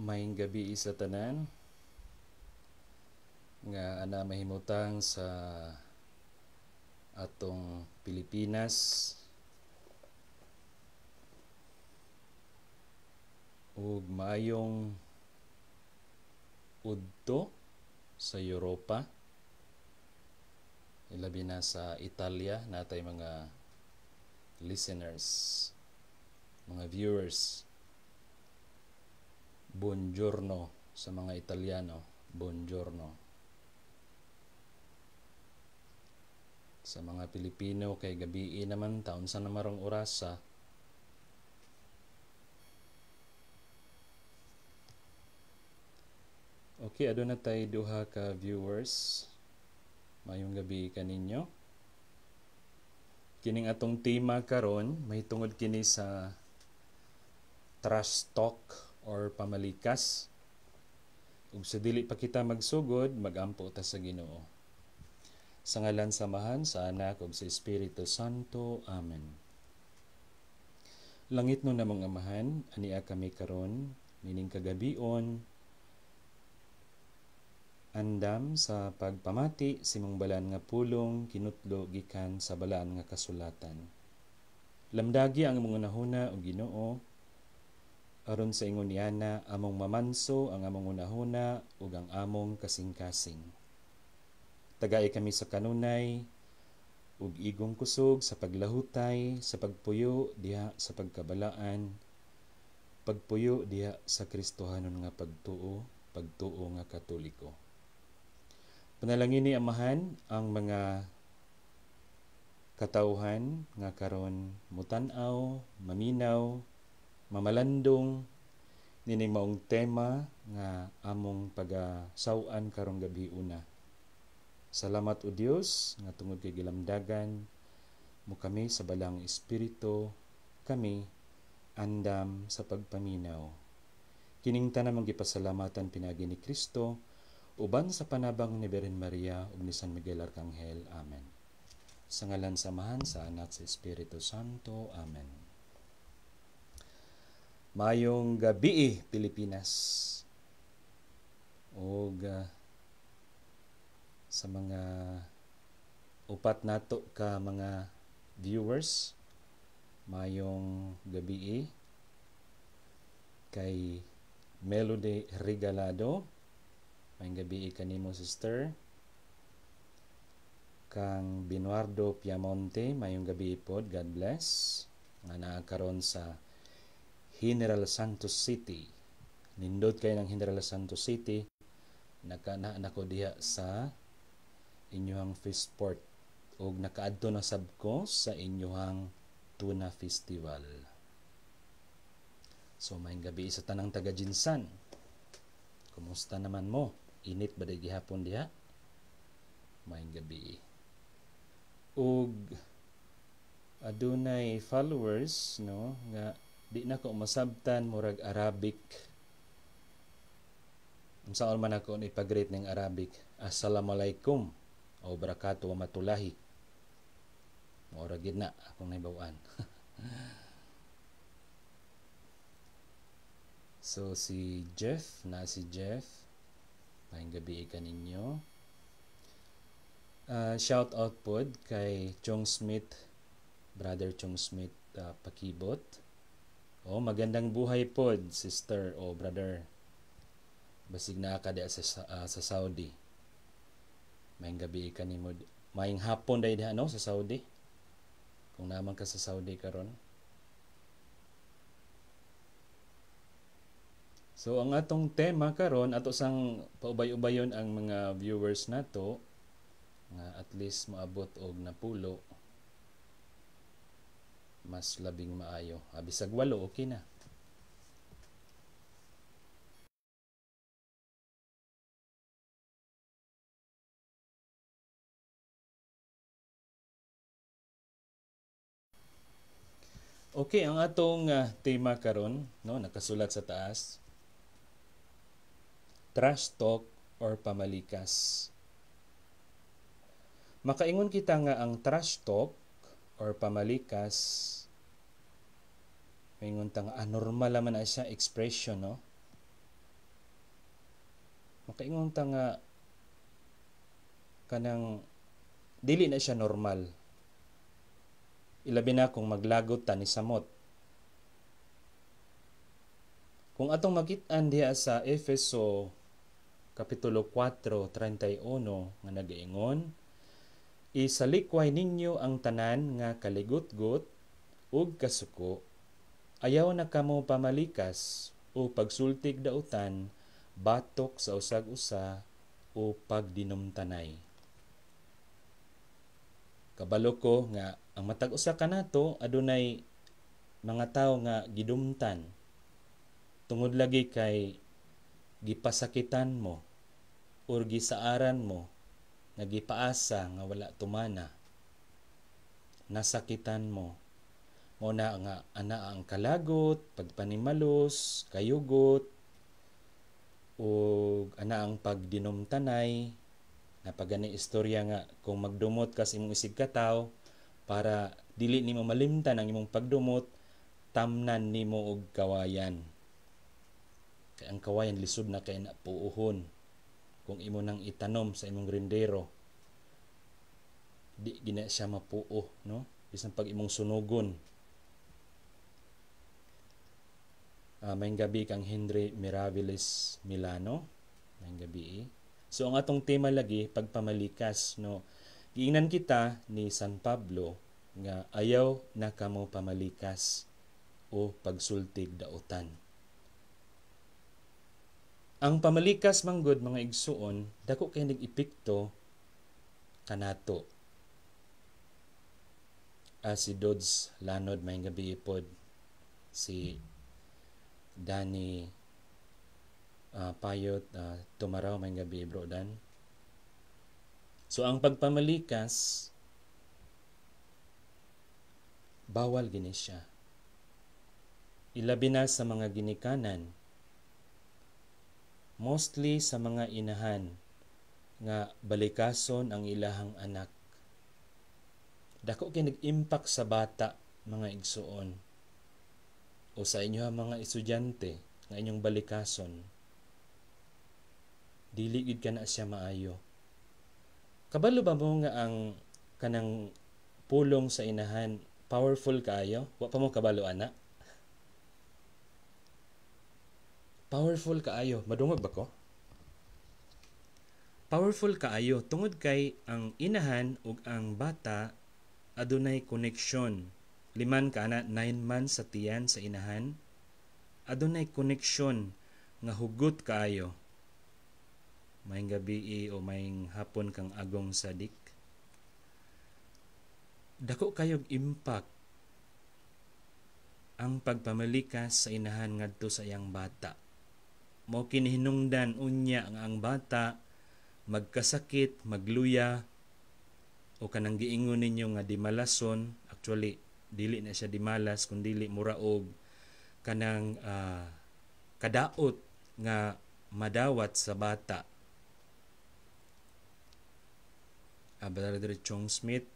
Maayong gabi sa tanan nga ana mahimutang sa atong Pilipinas ug maayong udto sa Europa, ilabi na sa Italia natay mga listeners, mga viewers. Buongiorno sa mga Italiano, buongiorno. Sa mga Pilipino kay gabi naman, taon sa namarong orasa. Okay, aduna tay duha ka viewers. Mayong gabi kaninyo. Kining atong tema karon may tungod kini sa trash talk or pamalikas. Ug sa dili pa kita magsugod, magampo ta sa Ginoo. Sa ngalan samahan sa Anak ug sa Espiritu Santo. Amen. Langit no namong Amahan, ania kami karon nining kagabion andam sa pagpamati simong balaan nga pulong kinutlo gikan sa balaan nga kasulatan. Lamdagi ang imong unahuna o Ginoo aron sa ingon niana among mamanso ang among unahuna ug ang among kasing-kasing. Tagay kami sa kanunay ug igong kusog sa paglahutay, sa pagpuyo diha sa pagkabalaan, pagpuyo diha sa Kristohanon nga pagtuo nga Katoliko. Panalangin ni Amahan ang mga katawhan nga karon mutan-aw, maminaw, mamalandong nining maong tema nga among pagasaw-an karong gabi una. Salamat o Dios nga tungod kay gilamdagan mo kami sa balang espiritu, kami andam sa pagpaminaw. Kining tanan mong gipasalamatan pinagi ni Kristo uban sa panabang ni Birhen Maria ug ni San Miguel Arcangel. Amen. Sa ngalan samahan sa Anak sa Espiritu Santo. Amen. Mayong gabi Pilipinas. Ug sa mga upat nato ka mga viewers, mayong gabi kay Melody Regalado. Mayong gabi kanimo sister. Kang Binuardo Piamonte, mayong gabi pod. God bless. Nga naa karon sa General Santos City. Nindot kayo ng General Santos City. Nakanaan ako diha sa inyuhang Fishport. O nakaadto na sab ko sa inyuhang Tuna Festival. So, may gabi sa tanang taga-Jinsan. Kumusta naman mo? Init ba di gihapon diha? May gabi. Og adunay followers, no, nga di na ko masabtan murag Arabic. Unsaon man ako ni pag-greet ning Arabic? Assalamualaikum o barakatuh wa matulahi. Mura gid na akong nahibaw-an. So si Jeff, maayong gabi kaninyo. Shout out pod kay Chong Smith, Brother Chong Smith Pakibot. Magandang buhay pod, sister o brother. Basig na ka diha sa Saudi. Maayong gabi kanimo. Maayong hapon dahil diha sa Saudi. Kung naman ka sa Saudi karon. So ang atong tema karon ato sang paubay-ubayon ang mga viewers nato nga at least maabot og napulo. Mas labing maayo. Bisag 8 okay na. Okay, ang atong tema karon, no, nakasulat sa taas. Trash talk or pamalikas. Makaingon kita nga ang trash talk or pamalikas, maingon ta nga anormal man na siya expression, no? makaingon ta nga kanang dili na siya normal. Ilabi na kung maglagot ta ni samot. Kung atong makit-an diha sa Efeso Kapitulo 4:31 nga nagaingon, isalikway ninyo ang tanan nga kaligot-got ug kasuko. Ayaw na kamo pamalikas o pagsultig dautan, batok sa usag-usa o pagdinumtanay. Kabalo ko nga ang matag usa kanato adunay mga tawo nga gidumtan tungod lagi kay gipasakitan mo or gisaaran mo nga gipaasa nga wala tumana, nasakitan mo na nga ana ang kalagot, pagpanimalos, kayugot o ana ang pagdinumtanay. Napagani istorya nga kung magdumot ka sa imong isig kataw para dili nimo malimtan ang imong pagdumot, tamnan nimo og kawayan. Kay ang kawayan lisod na kay napuuhon. Kung imo nang itanom sa imong grindero, di gina siya mapuo, no? Bisan pag imong sunugon. Mayong gabi kang Henry Miraviles Milano. Mayong gabi. So ang atong tema lagi pagpamalikas, no? Giingnan kita ni San Pablo nga ayaw na kamo pamalikas o pagsultig dautan. Ang pamalikas manggod mga igsuon, dako kay nag-epekto kanato. Si Dodds Lanod may gabi pod, si Danny Payot Tumaraw may gabi bro Dan. So ang pagpamalikas bawal gini siya. Ilabi na sa mga ginikanan, mostly sa mga inahan nga balikason ang ilahang anak. Dako kay nag-impact sa bata mga igsuon o sa inyo mga estudyante nga inyong balikason. Dili gid kana siya maayo. Kabalo ba mo nga ang kanang pulong sa inahan powerful kaayo? Wa pa mo kabalo ana? Powerful kaayo. Madungog ba ko? Powerful kaayo tungod kay ang inahan ug ang bata adunay koneksyon. 5 ka na 9 months sa tiyan sa inahan. Adunay koneksyon nga hugot kaayo. Mayong gabi o mayong hapon kang agong sadik. Dako kayog impact ang pagpamalikas sa inahan ngadto sa iyang bata. Mao kinihinungdan unya ang bata magkasakit, magluya o kanang giingon ninyo nga dimalason. Actually dili na siya dimalas kundi muraog kanang kadaot nga madawat sa bata. Brother Chong Smith,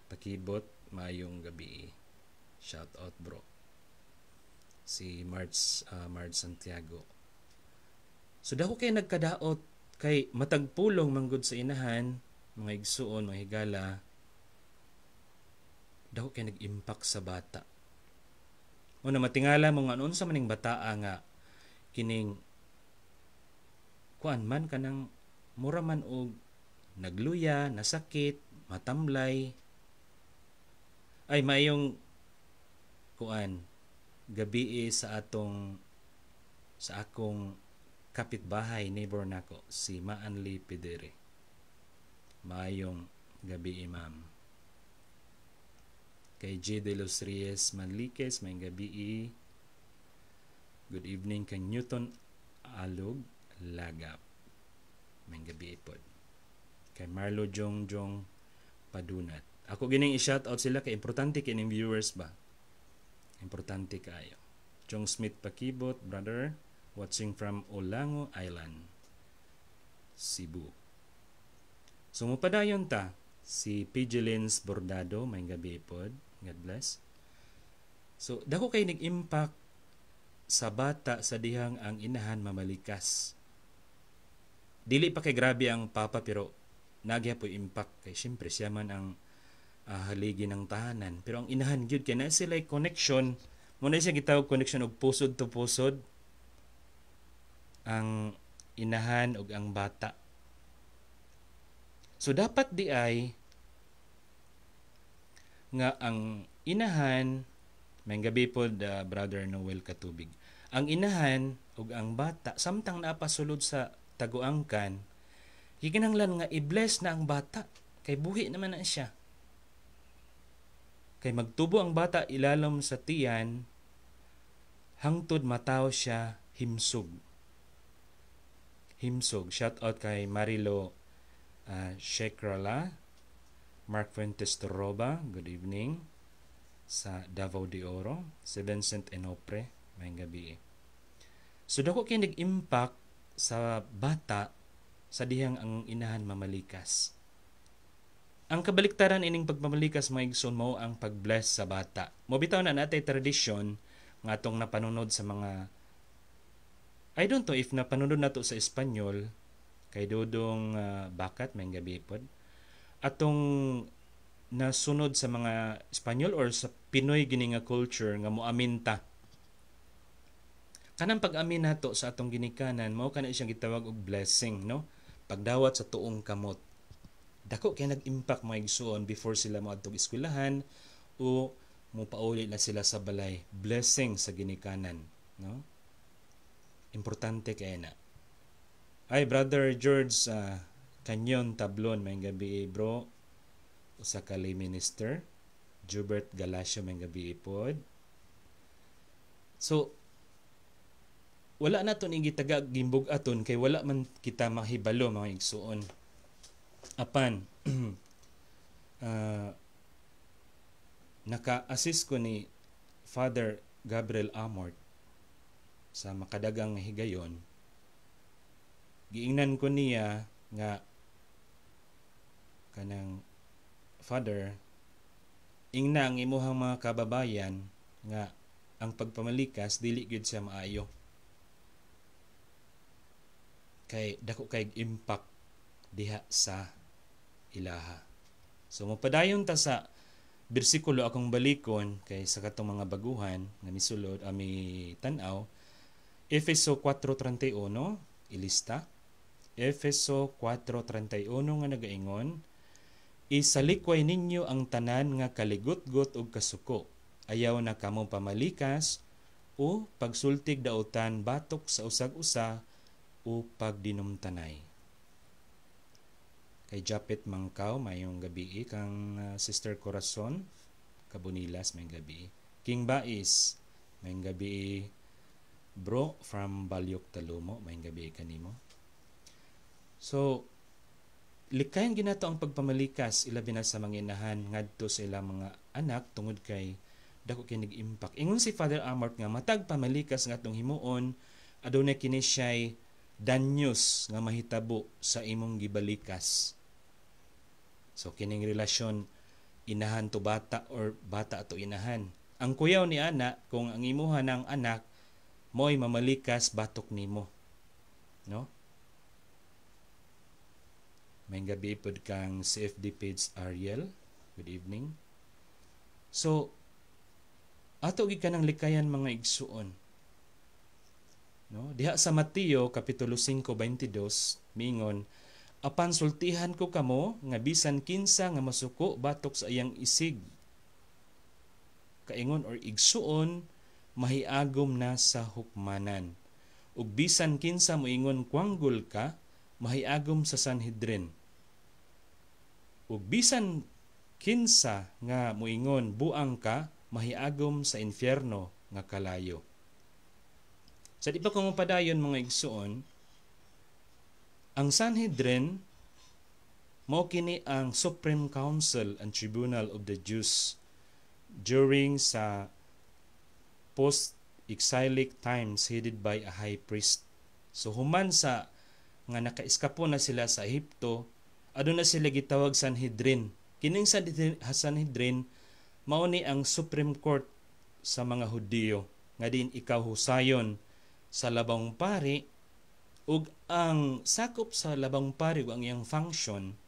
pakibot, mayong gabi. Shout out bro. Si Marge Santiago. So dako kay nagkadaot kay matagpulong manggod sa inahan, mga igsuon, mga higala. Dako kay nag-impact sa bata. Una matingala mo nga noon sa maning bataa nga kining kuan man kanang mura man og nagluya, nasakit, matamlay. Ay mayong kuan gabi sa akong kapitbahay, neighbor nako, si Maanli Pidere. Mayong gabi ma'am. Kay J. De Los Reyes Manliques, may gabi. Good evening kay Newton Alog Lagap. May gabi po. Kay Marlo Jongjong Padunat. Ako gining i-shoutout sila kay importante kining viewers ba. Importante kayo. Chong Smith Pakibot, brother, watching from Olango Island, Cebu. Sumupadayon ta si PJ Lens Bordado, may gabi pod. God bless. So dako kay nag-impact sa bata sa dihang ang inahan mamalikas. dili pa kay grabe ang papa pero nagya po impact kay syempre siya man ang haligi ng tahanan. Pero ang inahan gyud kay na sila connection, mo na siya gitawag connection og pusod to pusod, ang inahan ug ang bata. So dapat di ay nga ang inahan, may gabi po Brother Noel Katubig, ang inahan ug ang bata samtang napasulod sa taguangkan, gikinahanglan nga i-bless na ang bata kay buhi naman na siya. Kay magtubo ang bata ilalom sa tiyan hangtod mataw siya himsog. Shout out kay Marilo Shekrala, Mark Fuentes Toroba, good evening sa Davao de Oro, si Vincent Enopre, may gabi. So dako kay nag-impact sa bata sa dihang ang inahan mamalikas. Ang kabaliktaran ining pagpamalikas mga igsoon mo ang pag-bless sa bata. Mobitaw na natay tradisyon nga atong napanunod sa mga, I don't know if napanunod nato sa Espanyol kay Dodong Bakat may gabi pod, atong nasunod sa mga Espanyol or sa Pinoy gini nga culture nga moaminta. Kanang pag-amin nato sa atong ginikanan mao kana siyang gitawag og blessing, no? Pagdawat sa tuong kamot. Dako kay nag-impact mga igsoon before sila moadtog eskwelahan o mopauli na sila sa balay. Blessing sa ginikanan, no? Importante kay na. Ay Brother George Canyon Tablon may gabi bro. Usa ka lay minister. Jubert Galasio may gabi pod. So wala na to ni gitagag gimbug aton kay wala man kita mahibalo mga igsuon. Apan naka-assist ko ni Father Gabriel Amort sa makadagang higayon. Giingnan ko niya nga kanang Father, ingna ang imuhang mga kababayan nga ang pagpamalikas dili gyud siya maayo. Kay dako kay impact diha sa ilaha. So mapadayon ta sa bersikulo akong balikon kay sa katong mga baguhan nga misulod ami tan-aw. Efeso 4:31 ilista. Efeso 4:31 nga nagaingon, isalikway ninyo ang tanan nga kaligot-got ug kasuko. Ayaw na kamo pamalikas o pagsultig dautan batok sa usag-usa o pagdinumtanay. Kay Japet Mangkaw, mayong gabi kang Sister Corazon, Kabunilas, may gabi. King Bais, may gabi bro from Balyok Talumo, may gabi kanimo. So, likayan ginato ang pagpamalikas ilabi na sa mga inahan ngadto sa ilang mga anak tungod kay dako kay nag-impact. Ingon si Father Amort nga matag pamalikas nga atong himuon adunay kini siya'y danyos nga mahitabo sa imong gibalikas. So kining relasyon inahan to bata or bata to inahan. Ang kuyaw ni ana kung ang imuha ng anak mo'y mamalikas batok nimo. No? May gabi pod kang CFD page Ariel. Good evening. So ato gid kanang likayan mga igsuon. No, diha sa Mateo kapitulo 5:22 mingon, apan sultihan ko kamo nga bisan kinsa nga masuko batok sa iyang isig kaingon or igsuon mahiagom na sa hukmanan. Ug bisan kinsa moingon kwanggol ka mahiagom sa Sanhedrin. Ug bisan kinsa nga moingon buang ka mahiagom sa infierno nga kalayo. Sa di pa kung padayon mga igsuon, ang Sanhedrin mao kini ang Supreme Council and Tribunal of the Jews during sa post-exilic times headed by a high priest. So human sa nga naka-eskapo na sila sa Ehipto, aduna sila gitawag Sanhedrin. Kining Sanhedrin mao ni ang Supreme Court sa mga Hudiyo nga din ikaw husayon sa labang pari ug ang sakop sa labang pari ug ang iyang function,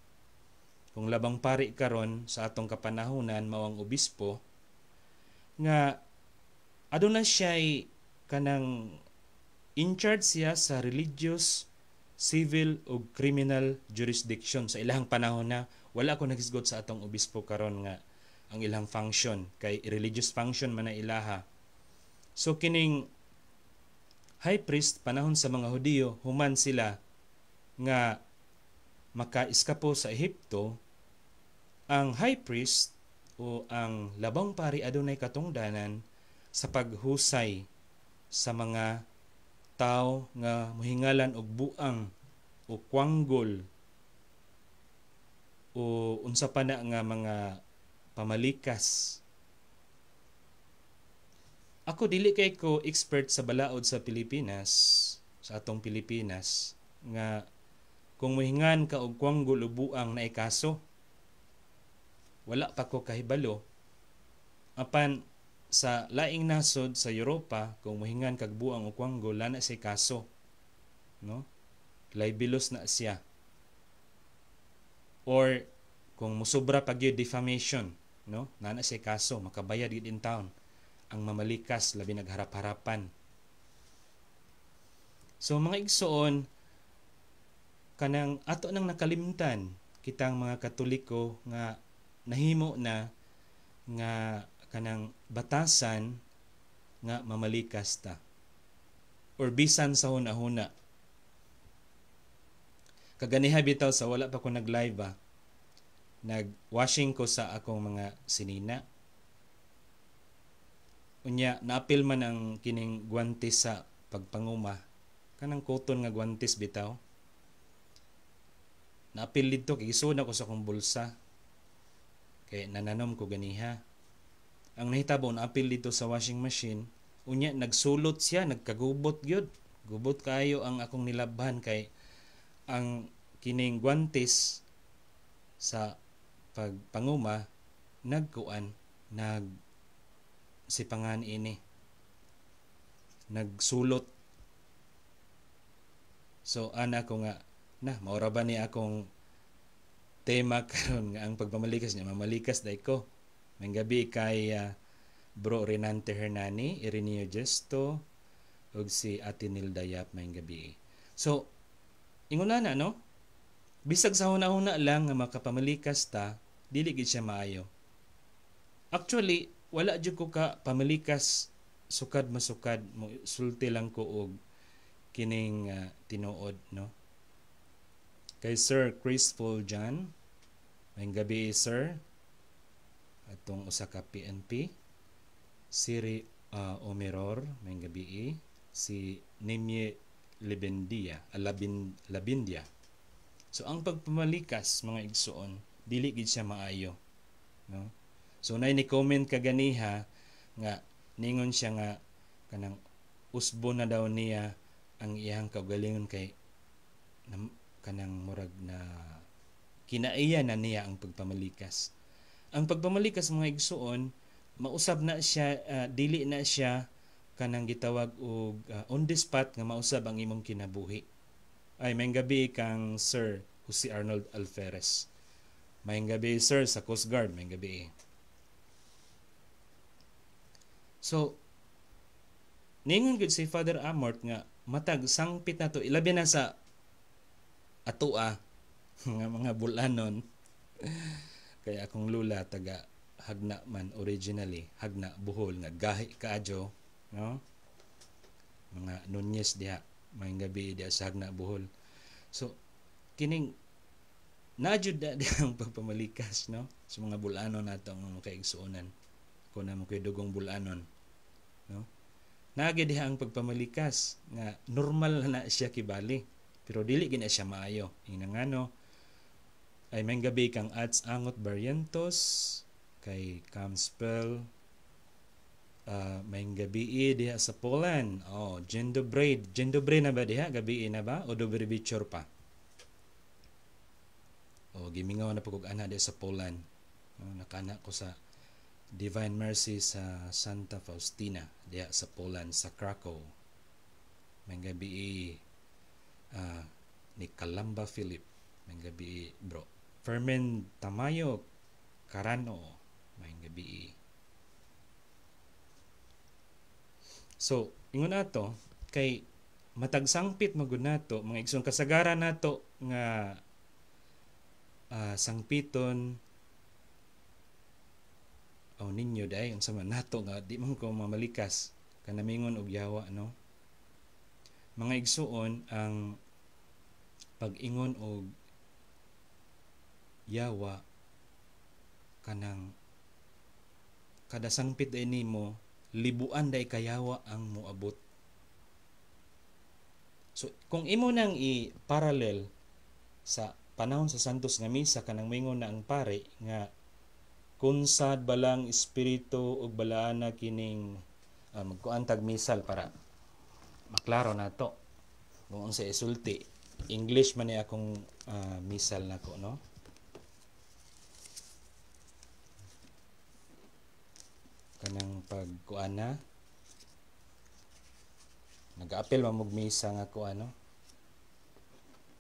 kung labang pari karon sa atong kapanahunan mao ang obispo, nga aduna siya'y kanang in charge siya sa religious, civil ug criminal jurisdiction sa ilahang panahon. Na wala ko nagisgot sa atong obispo karon nga ang ilang function kay religious function man na ilaha. So kining high priest panahon sa mga Hudiyo, human sila nga makaiskapo sa Ehipto, ang high priest o ang labang pari adunay katungdanan sa paghusay sa mga tao nga mohingalan og buang o kwanggol o unsa pa na nga mga pamalikas. Ako dili kay ko expert sa balaod sa Pilipinas, sa atong Pilipinas, nga kung mohingan ka og kwanggol o buang na ikaso. Wala pa ko kahibalo. Apan sa laing nasod sa Europa, kung mohingan kag buang o kwanggol, lana siya kaso. No? Libelous na siya. Or kung musobra pa gyud defamation, no? Nana siya kaso, makabayad gid in town ang mamalikas labi nagharap-harapan. So mga igsoon, kanang ato nang nakalimtan kitang mga Katoliko nga nahimo na nga kanang batasan nga mamalikas ta or bisan sa hunahuna. Kaganiha bitaw sa wala pa ko nag-live nag-washing ko sa akong mga sinina. Unya naapil man ang kining guwantes sa pagpanguma, kanang cotton nga guwantes bitaw. Naapil dito kay isuod ako sa akong bulsa. Kay nananom ko ganiha. Ang nahitabo naapil dito sa washing machine, unya nagsulot siya, nagkagubot gyud. Gubot kaayo ang akong nilabhan kay ang kining guwantes sa pagpanguma sipangan ini, nagsulot. So ana ko nga maura ba ni akong tema karon nga ang pagpamalikas niya mamalikas day ko. May gabi kay Bro Renante Hernani, Ireneo Gesto ug si Ate Nilda Yap may gabi. So inguna na no, bisag sa hunahuna lang nga makapamalikas ta, dili gid siya maayo. Actually wala jud ko ka pamalikas sukad masukad, mo sulti lang ko og kining tinuod no. Kay Sir Chris Fuljan, may gabi sir. Atong usa ka PNP, Siri Omeror, may gabi. Si Nemye Labindia. So ang pagpamalikas mga igsoon, dili gid siya maayo, no? So nay ni comment kaganiha nga ningon siya nga kanang usbo na daw niya ang iyang kaugalingon kay kanang murag na kinaiya na niya ang pagpamalikas. Ang pagpamalikas mga igsoon, mausab na siya, dili na siya kanang gitawag og on the spot nga mausab ang imong kinabuhi. Ay may gabi kang Sir Jose Arnold Alferez. May gabi sir sa Coast Guard, may gabi. So ningon gud si Father Amort nga matag sangpit na to, ilabi na sa atoa nga mga bulanon. Kaya akong lula taga Hagna man originally, Hagna Bohol nga gahi kaadyo, no? Mga Nunez diha, may gabi diha sa Hagna Bohol. So kining najud na ang pagpamalikas, no? Sa mga bulanon nato nga makaigsuonan. Kung na mo koy dugong bulanon, no? Naagi diha ang pagpamalikas nga normal na siya kibali, pero dili gina siya maayo. Ingangano ay may gabi kang Ads Angot Barrientos, kay Camspel, may gabi diha sa Poland. Jendobre na ba diha? Gabi na ba? O Dobrowieczór pa? Gimingaw na pagkugana diha sa Poland. Nakana ko sa Divine Mercy sa Santa Faustina diha sa Poland, sa Krakow. May gabi. ni Calamba Philip. May gabi bro. Fermin Tamayo Carano. May gabi. So, ingon nato kay matag sangpit magud nato mga igsoon kasagaran nato nga sangpiton ninyo day unsa man nato nga di man ko mamalikas kanamingon og yawa no. Mga igsoon ang pag-ingon og yawa kanang kada sangpit ay nimo libuan day kayawa ang moabot. So kung imo nang i-parallel sa panahon sa Santos nga Misa kanang mingon na ang pare nga kung sad balang espiritu ug balaana kining magkuantag misal para maklaro nato kung unsa isulti. English man ni akong misal nako no. Kanang pagkuana nag-apel mamug misa nga ko ano.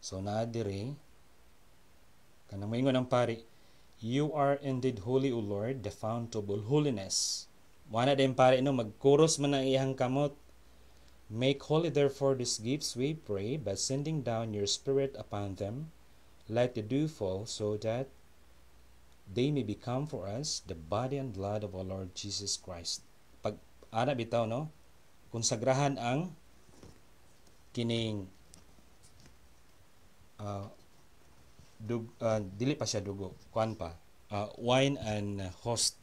So naa diri kanang moingon ang pari, you are indeed holy, O Lord, the fount of all holiness. Wala din pari no magkuros man ang iyang kamot. Make holy therefore these gifts, we pray, by sending down your Spirit upon them, like the dewfall, so that they may become for us the body and blood of our Lord Jesus Christ. Pag ana bitaw no, konsagrahan ang kining dili pa siya dugo, kuan pa wine and host.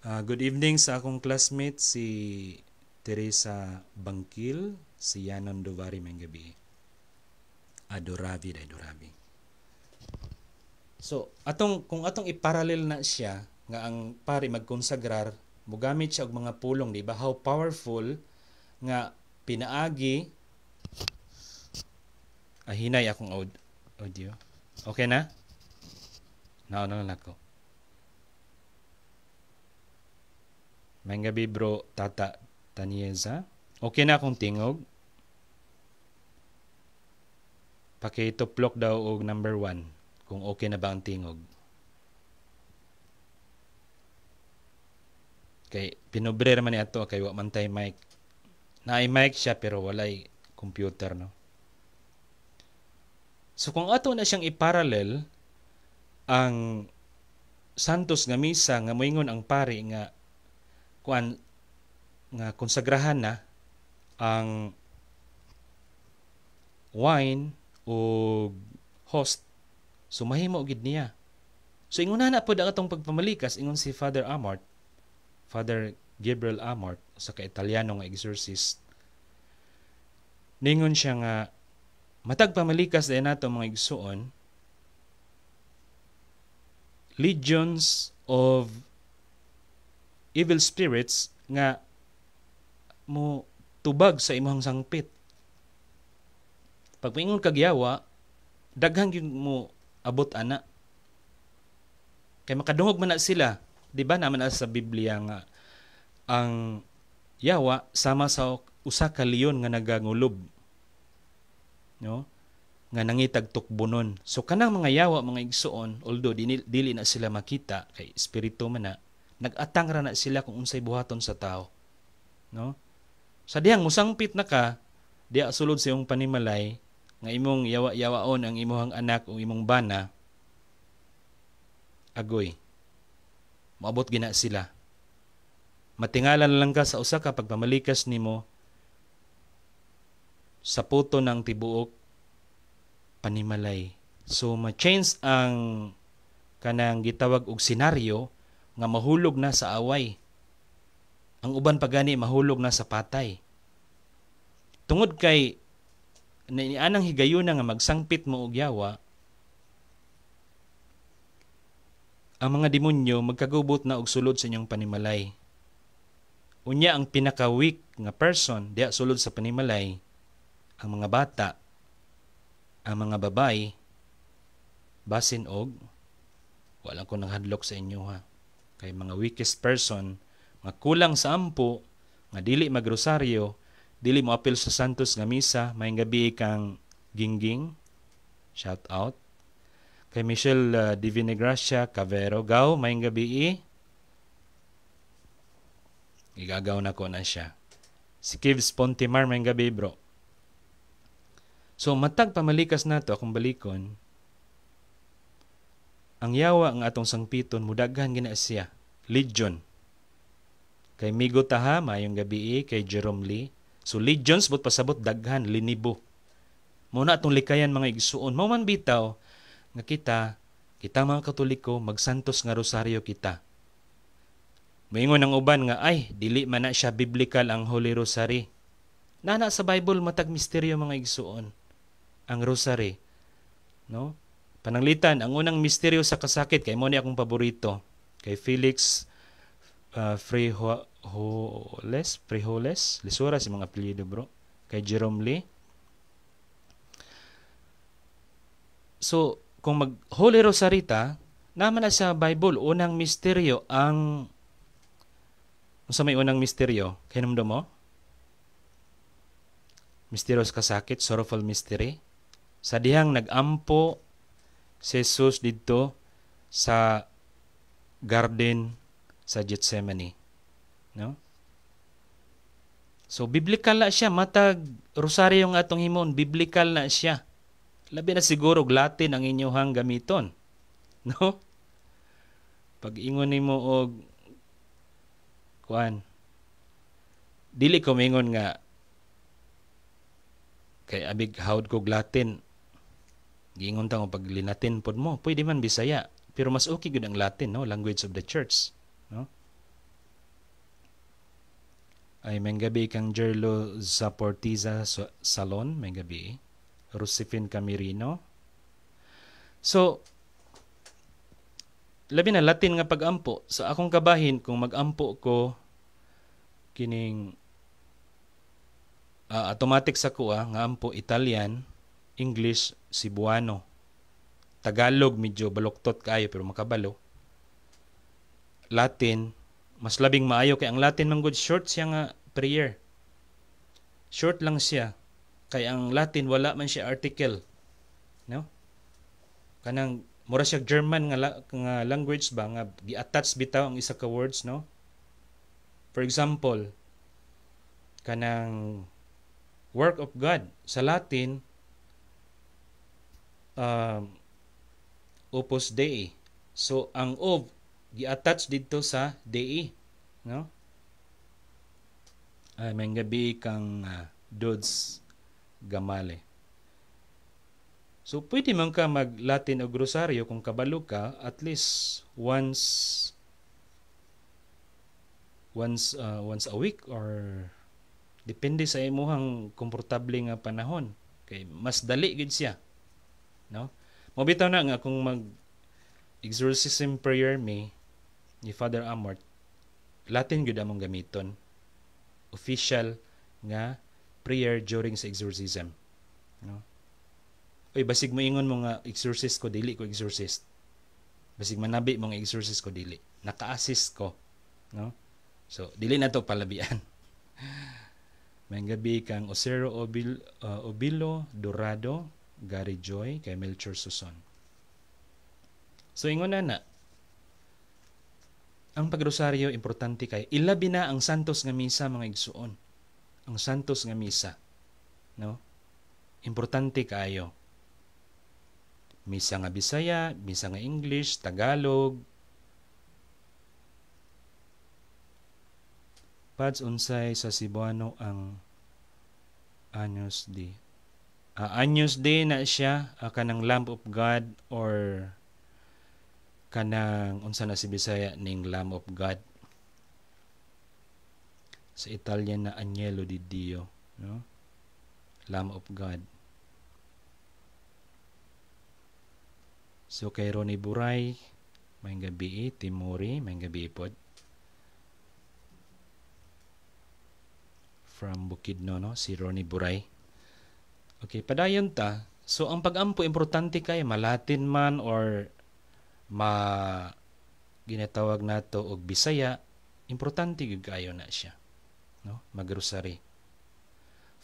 Good evening sa akong classmate si Teresa Bangkil, si Yanon Dovari may gabi. Adoravi. So, kung atong iparallel na siya nga ang pari magkonsagrar, mugamit siya og mga pulong, di ba? How powerful nga pinaagi. Hinay akong audio. Okay na? Naon ako. May gabi bro, Tata Tanieza. Okay na akong tingog. Pakituplok daw og number 1. Kung okay na ba ang tingog. Kay pinobrer man ni ato kay wa man tay mic. Naay mic siya pero walay computer no. So kung ato na siyang iparallel ang Santos nga Misa nga moingon ang pari nga kuan nga konsagrahan na ang wine o host. So mahimo gid niya. So ingon na pod ang atong pagpamalikas ingon si Father Gabriel Amort sa ka-Italyano nga exorcist. Ningon siya nga matag pamalikas din nato mga igsuon, legions of evil spirits nga mo tubag sa imong sangpit. Pag paingon kag yawa, daghang gyud mo abot ana. Kay makadungog man na sila, di ba naman sa Biblia nga ang yawa sama sa usa ka leon nga nagangulob. No? Nga nangitag tukbonon. So kanang mga yawa mga igsuon, although dili na sila makita kay espiritu man na, nag-atang ra na sila kung unsay buhaton sa tao. No? Sa dihang musangpit na ka, diya sulod sa iyong panimalay nga imong yawa-yawaon ang imong anak o imong bana, agoy. Maabot gina sila. Matingalan lang ka sa usa ka pagpamalikas nimo sa puto ng tibuok panimalay. So ma-change ang kanang gitawag og senaryo nga mahulog na sa away. Ang uban pa gani mahulog na sa patay. Tungod kay anang higayon nga magsangpit mo og yawa, ang mga demonyo magkagubot na og sulod sa inyong panimalay. Unya ang pinaka-weak nga person diya sulod sa panimalay, ang mga bata, ang mga babay, basin og wala ko nang hadlok sa inyo ha. Kay mga weakest person, nga kulang sa ampo, nga dili magrosaryo, dili mo apil sa santos nga misa, may gabi kang Gingging, shout out. Kay Michelle Divinagracia Cavero, gaw, may gabi igagaw na ko na siya. Si Kivs Pontimar, may gabi bro. So matag pamalikas nato akong balikon, ang yawa ng atong sangpiton mudaghan gina siya. Legion. Kay Migo Taha, mayong gabi kay Jerome Lee. So legions, but pasabot daghan, linibo. Muna atong likayan mga igsuon. Mauman bitaw, nga kita mga Katoliko, magsantos nga rosaryo kita. Maingon ang uban nga, ay, dili man na siya biblical ang Holy Rosary. Nana sa Bible, matag misteryo mga igsuon. Ang rosary. No? Pananglitan, ang unang misteryo sa kasakit, kay mo ni akong paborito. Kay Felix Frijoles, Lisura si mga apelyido bro. Kay Jerome Lee. So, kung mag-Holy Rosary ta, naman na sa Bible, unang misteryo ang sa may unang misteryo, kinumdo mo? Misteryo sa kasakit, sorrowful mystery. Sa dihang nag-ampo si Jesus dito sa garden sa Gethsemane. No? So, biblical na siya. Matag rosaryo nga atong himon, biblical na siya. Labi na siguro Latin ang inyong gamiton. No? Pag ingon nimo og kuan, dili ko mingon nga kay abig hawd kog Latin. Giingon ta mo pag linatin pod mo, pwede man Bisaya, pero mas okay gud ang Latin, no? Language of the church, no? Ay may gabi kang Jerlo Zaportiza Salon, may gabi. Rusifin Camirino. So, labi na Latin nga pag-ampo. Sa akong kabahin, kung mag-ampo ko, kining automatic sa kuha, nga ampo Italian, English, Cebuano. Tagalog, medyo baloktot kayo, pero makabalo. Latin, mas labing maayo. Kaya ang Latin, man good, short siya nga prayer. Short lang siya. Kaya ang Latin, wala man siya article. No? Kanang, mura siya German nga language ba, nga gi-attach bitaw ang isa ka words, no? For example, kanang work of God. Sa Latin, Opus Dei. So, ang of, gi-attach dito sa Dei. No? Ay, may gabi kang Dods Gamale. So, pwede man ka mag-Latin o Rosaryo kung kabalo ka, at least once a week or depende sa imuhang komportable nga panahon. Kay mas dali gid siya. No? Mabitaw na nga kung mag-exorcism prayer ni Father Amort, Latin gud among gamiton. Official nga prayer during sa exorcism. No? Oy, basig mo ingon mo nga exorcist ko, dili ko exorcist. Basig manabi mo nga exorcist ko, dili. Naka-assist ko. No? So, dili na to palabian. May gabi kang Osero Obilo Dorado, Gary Joy, kay Melchor Suson. So, ingon na. Ang pagrosaryo, importante kay ilabi na ang santos nga misa, mga igsuon. Ang santos nga misa. No? Importante kayo. Misa nga Bisaya, misa nga English, Tagalog. Pads unsay sa Cebuano ang Agnus Dei. Agnus Dei na siya, kanang Lamb of God, or kanang unsa na si Bisaya ning Lamb of God. Sa Italian na Agnello di Dio, no? Lamb of God. So kay Ronnie Buray, may gabi, Timori, may gabi pod. From Bukidnon, no? Si Ronnie Buray. Okay, padayon ta. So ang pag-ampo importante kay Malatin man or ginatawag nato og Bisaya, importante gyud kayo na siya, no? Magrosary.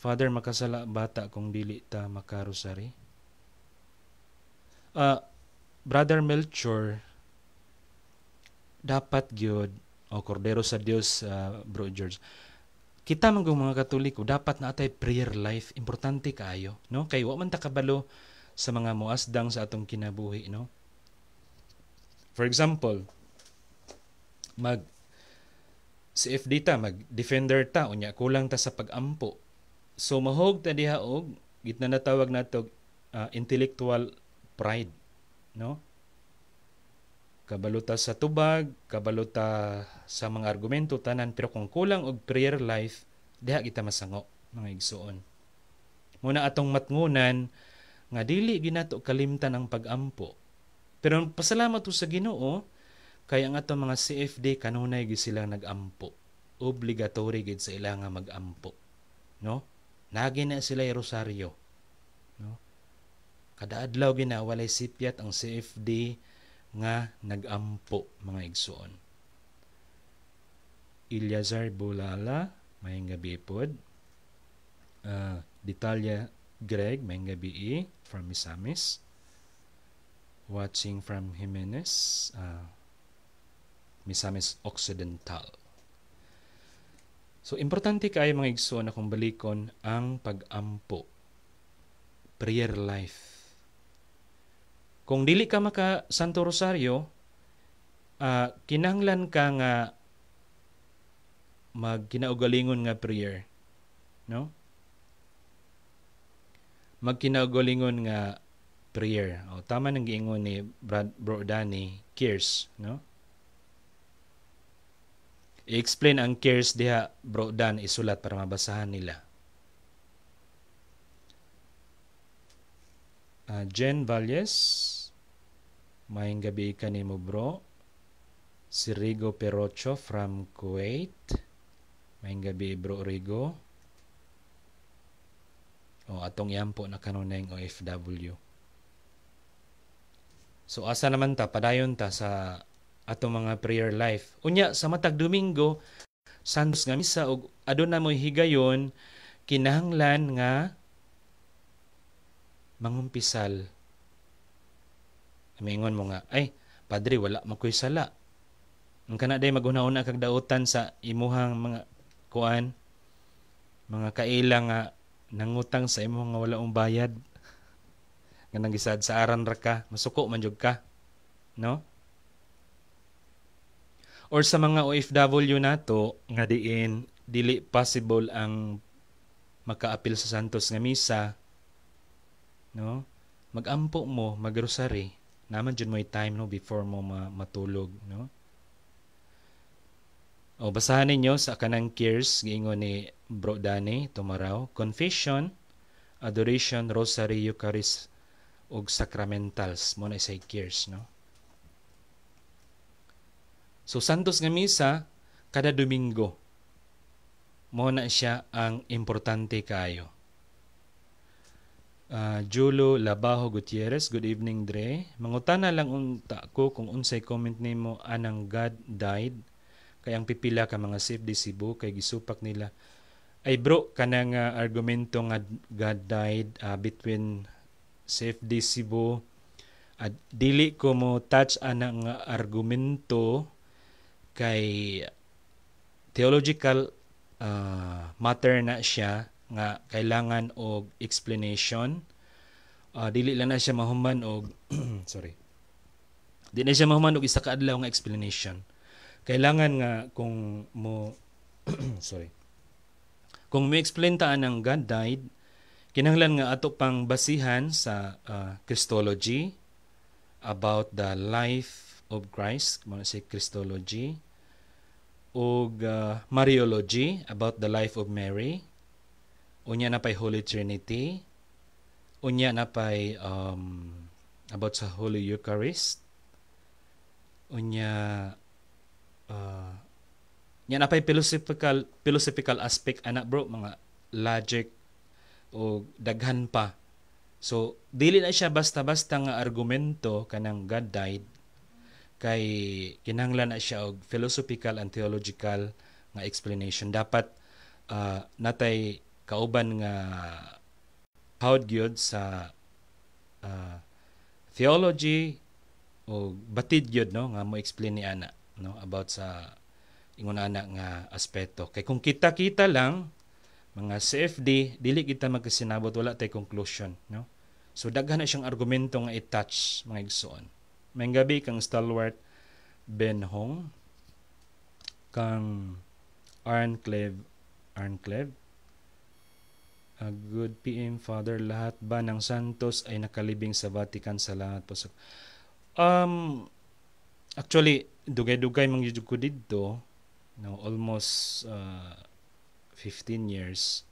Father, makasala bata kung dili ta makarosary. Brother Melchor, dapat gyud o kordero sa Dios, Bro George. Kita man mga Katoliko, dapat na atay prayer life, importante kaayo, no? Kay wa man ta kabalo sa mga muasdang sa atong kinabuhi, no? For example, mag CFD ta, mag defender ta, unya kulang ta sa pag-ampo. So mahog ta diha og gitna natawag nato intellectual pride, no? Kabaluta sa tubag, kabaluta sa mga argumento tanan, pero kung kulang og prayer life, diha kita masango, mga igsuon. Muna atong matngunan nga dili ginato kalimtan ang pag-ampo. Pero pasalamat sa Ginoo kay ang atong mga CFD kanunay gid sila nag-ampo. Obligatory gid sa ila nga mag-ampo, no? Nagi na sila rosaryo, no? Kada adlaw gina walay sipyat ang CFD nga nag-ampo, mga igsuon. Ilyazar Bulala, mayong gabi pod. Detalya Greg, mayong gabi from Misamis. Watching from Jimenez, Misamis Occidental. So, importante kayo mga igsuon na kung balikon ang pag-ampo. Prayer life. Kung dili ka maka Santo Rosario, kinahanglan ka nga magkinaugalingon nga prayer, no? Magkinaugalingon nga prayer. O tama nang giingon ni Bro Danny, cares, no? I-explain ang cares diha, Bro Dan, isulat para mabasahan nila. Jen Valles, mayong gabi ka ni mo, bro. Si Rigo Perocho from Kuwait, mayong gabi, bro Rigo. Atong yampo na kanunay ng OFW. So asa naman ta, padayon ta sa atong mga prayer life. Unya, sa matag Domingo, Santos nga misa, o aduna mo'y higayon, kinahanglan nga mangumpisal. Amingon mo nga, ay, Padre, wala makoy sala. Ang kanaday maghuna-una kag dautan sa imuhang mga kuan, mga kaila nga nangutang sa imuhang nga wala bayad. Nga nangisad sa aran ra ka, masuko man jud ka, no? Or sa mga OFW nato nga diin dili possible ang makaapil sa Santos nga misa, no? Mag-ampo mo, mag-rosary. Naman dyan mo time, no, before mo matulog, no? Basahan ninyo sa kanang cares, giingon ni Bro Danny tomorrow. Confession, adoration, rosary, Eucharist, ug sacramentals. Muna isay cares, no? So, Santos nga misa, kada Domingo. Muna siya ang importante kayo. Julo Labajo Gutierrez, good evening, Dre. Mangutana lang unta ko kung unsay comment nimo anang God died kay ang pipila ka mga CFD Cebu kay gisupak nila. Ay bro, kanang argumento nga God died between CFD Cebu at dili ko mo touch anang argumento kay theological matter na siya nga kailangan og explanation. Dili lang na siya mahuman og sorry. Dili na siya mahuman og isa ka adlaw nga explanation. Kailangan nga kung mo sorry. Kung mo explain ta anang God died, kinahanglan nga ato pang basihan sa Christology about the life of Christ, mo say Christology, og Mariology about the life of Mary. Unya na pay Holy Trinity. Unya na pay about sa Holy Eucharist. Unya nya na pay philosophical aspect ana bro, mga logic o daghan pa. So dili na siya basta-basta nga argumento kanang God died, kay kinahanglan na siya og philosophical and theological nga explanation. Dapat natay kauban nga hawd gyud sa theology o batid gyud no nga mo explain ni ana no about sa ingon ana nga aspeto. Kay kung kita lang mga CFD dili kita magkasinabot, wala tay conclusion no. So daghan na siyang argumento nga i-touch mga igsoon. Mayong gabi kang stalwart Ben Hong, kang Arncleve. Good PM Father, lahat ba ng santos ay nakalibing sa Vatican? Salamat po. Actually dugay-dugay mangyud ko didto no, almost 15 years.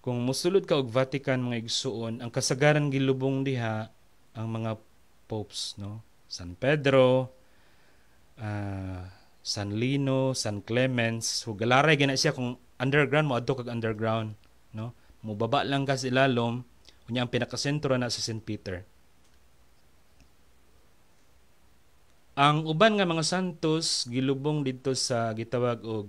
Kung musulod ka og Vatican mga igsuon, ang kasagaran gilubong diha ang mga popes no, San Pedro, San Lino, San Clemens, hugalaray gina siya kung underground mo adto kag underground no, mubaba lang ka sa ilalom, unya ang pinakasentro na sa St. Peter. Ang uban nga mga santos gilubong dito sa gitawag og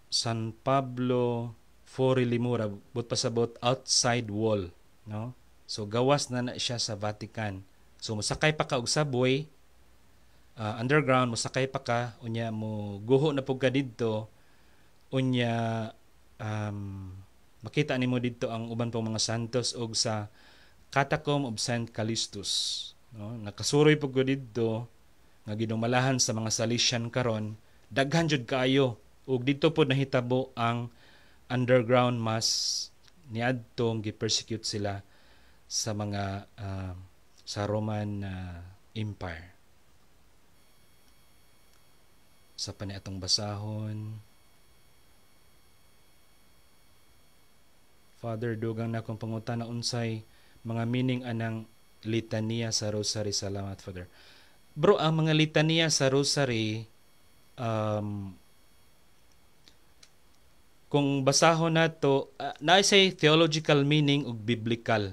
San Pablo Fori Limura, but pasabot outside wall no. So gawas na siya sa Vatican. So mosakay pa ka og subway, underground, mosakay pa ka, unya mo guho na pug ka didto, unya makita nimo didto ang uban pang mga santos og sa Catacomb of Saint Callistus no. Nakasuroy pug ko didto nga ginumalahan sa mga Salesian karon, daghan jud kaayo, ug didto pod nahitabo ang underground mass niadtong gi-persecute sila sa mga sa Roman Empire. Sa paniatong basahon, Father, dugang na akong pangutana unsay mga meaning anang litania sa rosary. Salamat, Father. Bro, ang mga litania sa rosary, kung basahon nato, naisay theological meaning ug biblical.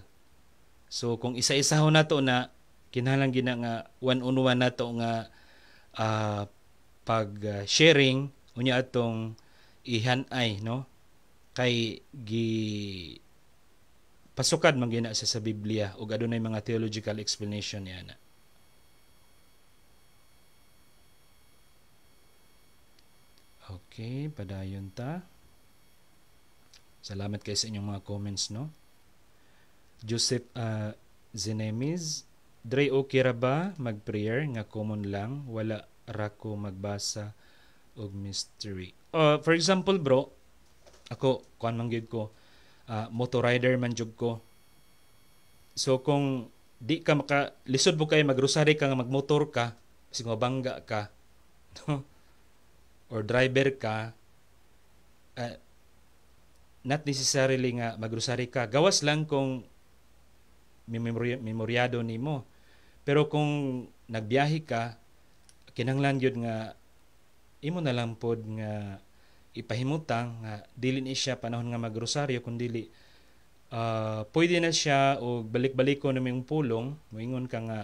So kung isa-isahon nato na kinahanglan gina nga one-on-one nato nga pag sharing unya atong ihanay no, kay pasukad man gina sa Biblia ug adunay mga theological explanation niya na. Okay, padayon ta. Salamat kayo sa inyong mga comments no. Joseph Zenemis, Dre okay ra ba mag-prayer nga common lang, wala ra ko magbasa og mystery. For example bro, ako kuan man gyud ko, motor rider man jud ko. So kung di ka lisod mo kay magrosary ka nga magmotor ka, kasi mabangga ka no? Or driver ka, not necessarily nga magrosary ka, gawas lang kung memoryado nimo. Pero kung nagbiyahe ka, kinahanglan gyud nga imo na lang pod nga ipahimutang nga dili ni siya panahon nga magrosaryo, kundi pwede na siya o balik-baliko na ming pulong, moingon ka nga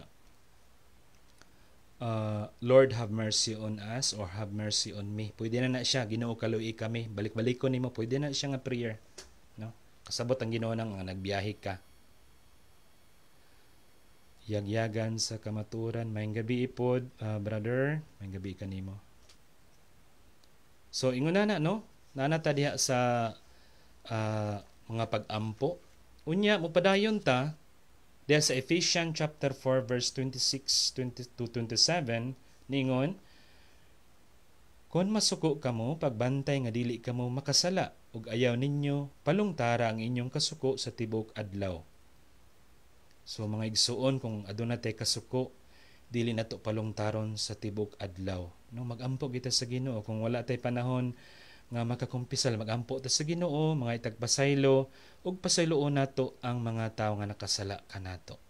Lord have mercy on us or have mercy on me. Pwede na siya, Ginoo kaluoy kami, balik-baliko nimo, pwede na siya nga prayer no. Kasabot ang Ginoo nang nga nagbiyahe ka. Yagyagan sa kamaturan, mayong gabi ipod brother, mayong gabi kanimo. So ingon na no, nanata diha sa mga pag-ampo. Unya mo padayon ta diha sa Ephesians chapter 4 verse 26 to 27 ningon, kon masuko kamo pagbantay nga dili kamo makasala ug ayaw ninyo palungtara ang inyong kasuko sa tibok adlaw. So mga igsuon, kung aduna tay kasuko, dili nato palungtaron sa tibok adlaw no. Magampo kita sa Ginoo. Kung wala tay panahon nga makakumpisal, magampo ta sa Ginoo, mga itagpasaylo ug pasayloon nato ang mga tawo nga nakasala kanato.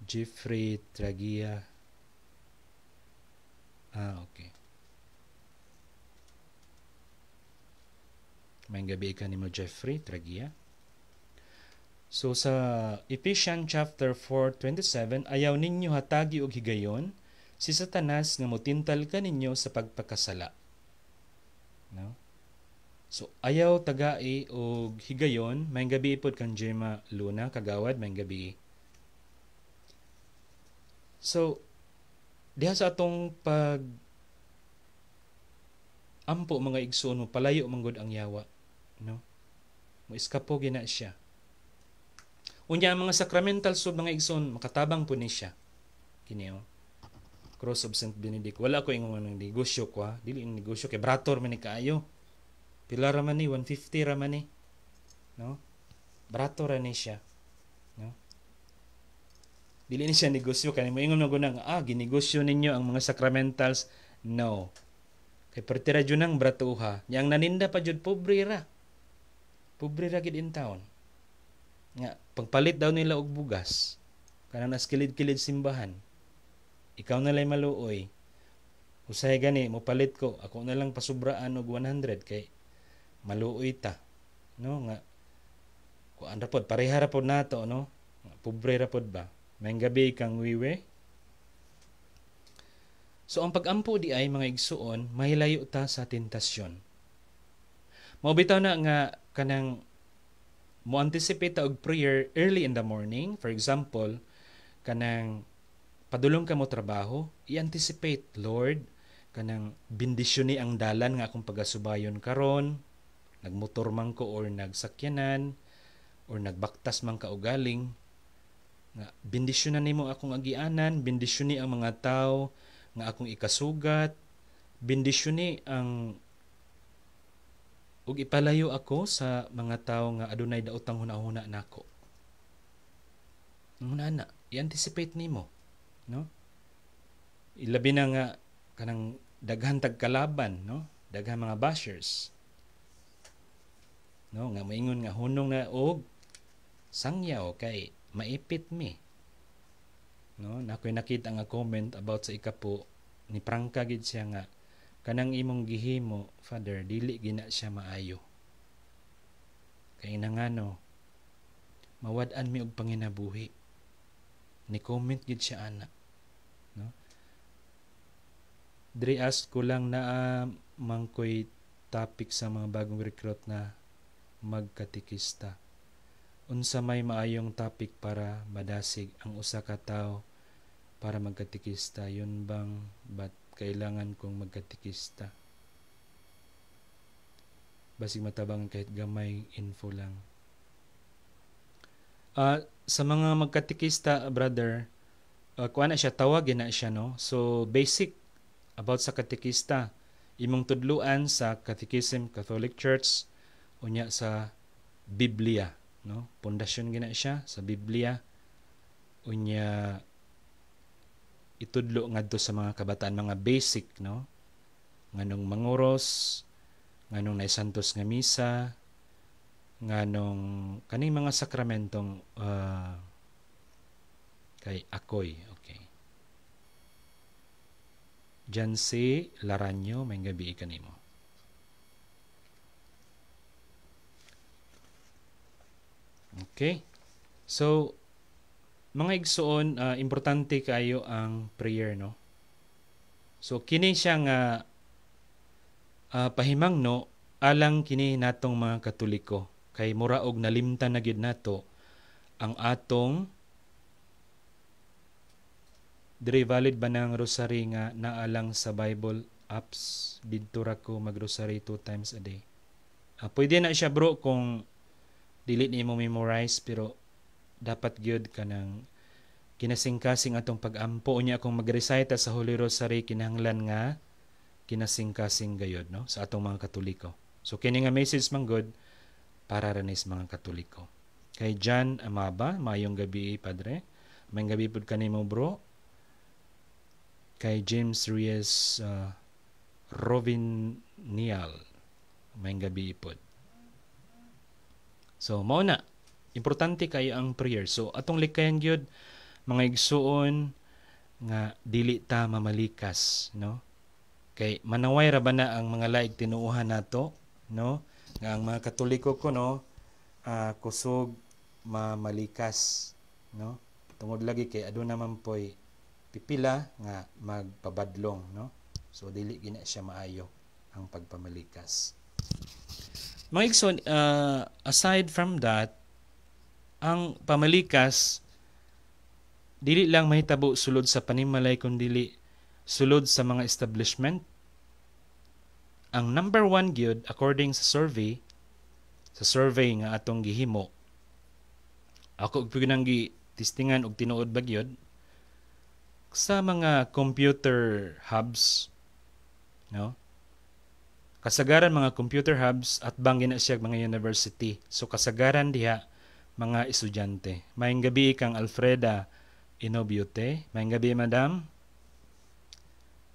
Jeffrey Tragia. Okay. Mayong gabi ka nimo Jeffrey Tragia. So sa Ephesians chapter 4:27, ayaw ninyo hatagi og higayon si Satanas nga motintal kaninyo sa pagpakasala. no? So ayaw tagai og higayon, may gabi pod kang Gemma Luna kagawad may gabi. So diha sa atong pag ampo mga igsoon mo palayo manggod ang yawa, no? Mo iskapo gina siya. Unya ang mga sacramental sub mga igsoon makatabang po ni siya. Kini Cross of St. Benedict. Wala ko ingon ng negosyo ko, dili ang negosyo kay brator man ni kaayo. Pila ra man ni 150 ra man ni, no? Brator ra ni siya, no? Dili ni siya negosyo kay moingon na gunang ginegosyo ninyo ang mga sacramentals. No. Kay pertira jud nang bratuha, yang naninda pa jud pobre ra. Pobre ra gid in town. Nga pagpalit daw nila og bugas kanang naskilid-kilid simbahan. Ikaw na lay maluoy. Usay gani mo palit ko, ako na lang pasubraan og 100 kay maluoy ta, no? Nga kuan ra pod pareha ra pod nato, no? Pobre ra pod ba? May gabi kang wiwe. So ang pag-ampo di ay mga igsuon, mahilayo ta sa tentasyon. Mao bitaw na nga kanang mo anticipate ta og prayer early in the morning. For example, kanang padulong ka mo trabaho, i-anticipate, Lord, kanang bendisyon ni ang dalan nga akong pagasubayon karon, nagmotor man ko or nagsakyanan or nagbaktas man ka og galing, nga bendisyonan nimo akong agianan, bendisyon ni ang mga tao nga akong ikasugat, bendisyon ni ang ug ipalayo ako sa mga tao nga adunay daotang hunahuna nako. Hunana, i-anticipate nimo, no? Ilabi na nga kanang daghan tag kalaban, no? Daghan mga bashers. No, nga maingon nga hunong na og sangyaw kay maipit mi. No, nakoy nakita nga comment about sa ikapo ni prangka gid siya nga kanang imong gihimo, Father, dili gina siya maayo. Kay nangano mawad-an mi og panginabuhi. Ni comment gid siya ana, no? Diri ask ko lang na mangkoy topic sa mga bagong recruit na magkatikista. Unsa may maayong topic para madasig ang usa ka tawo para magkatikista? Yun bang ba't kailangan kong magkatikista? Basig matabang kahit gamay info lang. Sa mga magkatikista, brother, kuha na siya, tawagin na siya, no? So, basic about sa katikista, imong tudluan sa Catechism Catholic Church, unya sa Biblia, no? Pundasyon gina siya sa Biblia, unya itudlo ngadto sa mga kabataan, mga basic, no? Nganong manguros, nganong naisantos nga misa, nganong kaning mga sakramentong kay akoy. Okay. Jancy Laranyo, may gabi kanimo. Okay. So, mga igsoon, importante kayo ang prayer, no? So, kini siya nga pahimangno alang kini natong mga Katoliko. Kay mura og nalimtan na gyud nato ang atong diri valid ba ng rosary nga naalang sa Bible apps. Didto ra ko mag-rosary 2 times a day. Pwede na siya bro kung dili nimo memorize, pero dapat gyud kanang kinasingkasing atong pag-ampo unya akong mag-recite sa Holy Rosary, kinahanglan nga kinasingkasing gayud, no, sa atong mga Katoliko. So kini nga message man good para ranis mga Katoliko. Kay John Amaba, mayong gabi padre. May gabi pud kanimo bro. Kay James Reyes Rovinial, may gabi pud. So mao na, importante kayo ang prayer. So atong likayan gyud mga igsuon nga dili ta mamalikas, no? Kay manaway ra ba na ang mga laig tinuuhan nato, no? Nga ang mga Katoliko ko, no, kusog mamalikas, no? Tungod lagi kay aduna man poy pipila nga magpabadlong, no? So dili gina siya maayo ang pagpamalikas. Mga igsoon, aside from that, ang pamalikas dili lang mahitabo sulod sa panimalay kundi sulod sa mga establishment. Ang number one gyud according sa survey nga atong gihimo, ako pinang gitistingan og tinuod ba gyud sa mga computer hubs, no? Kasagaran mga computer hubs at bangin na siya mga university. So kasagaran diha mga estudyante. Mayong gabi kang Alfreda Inobiute. Mayong gabi, madam.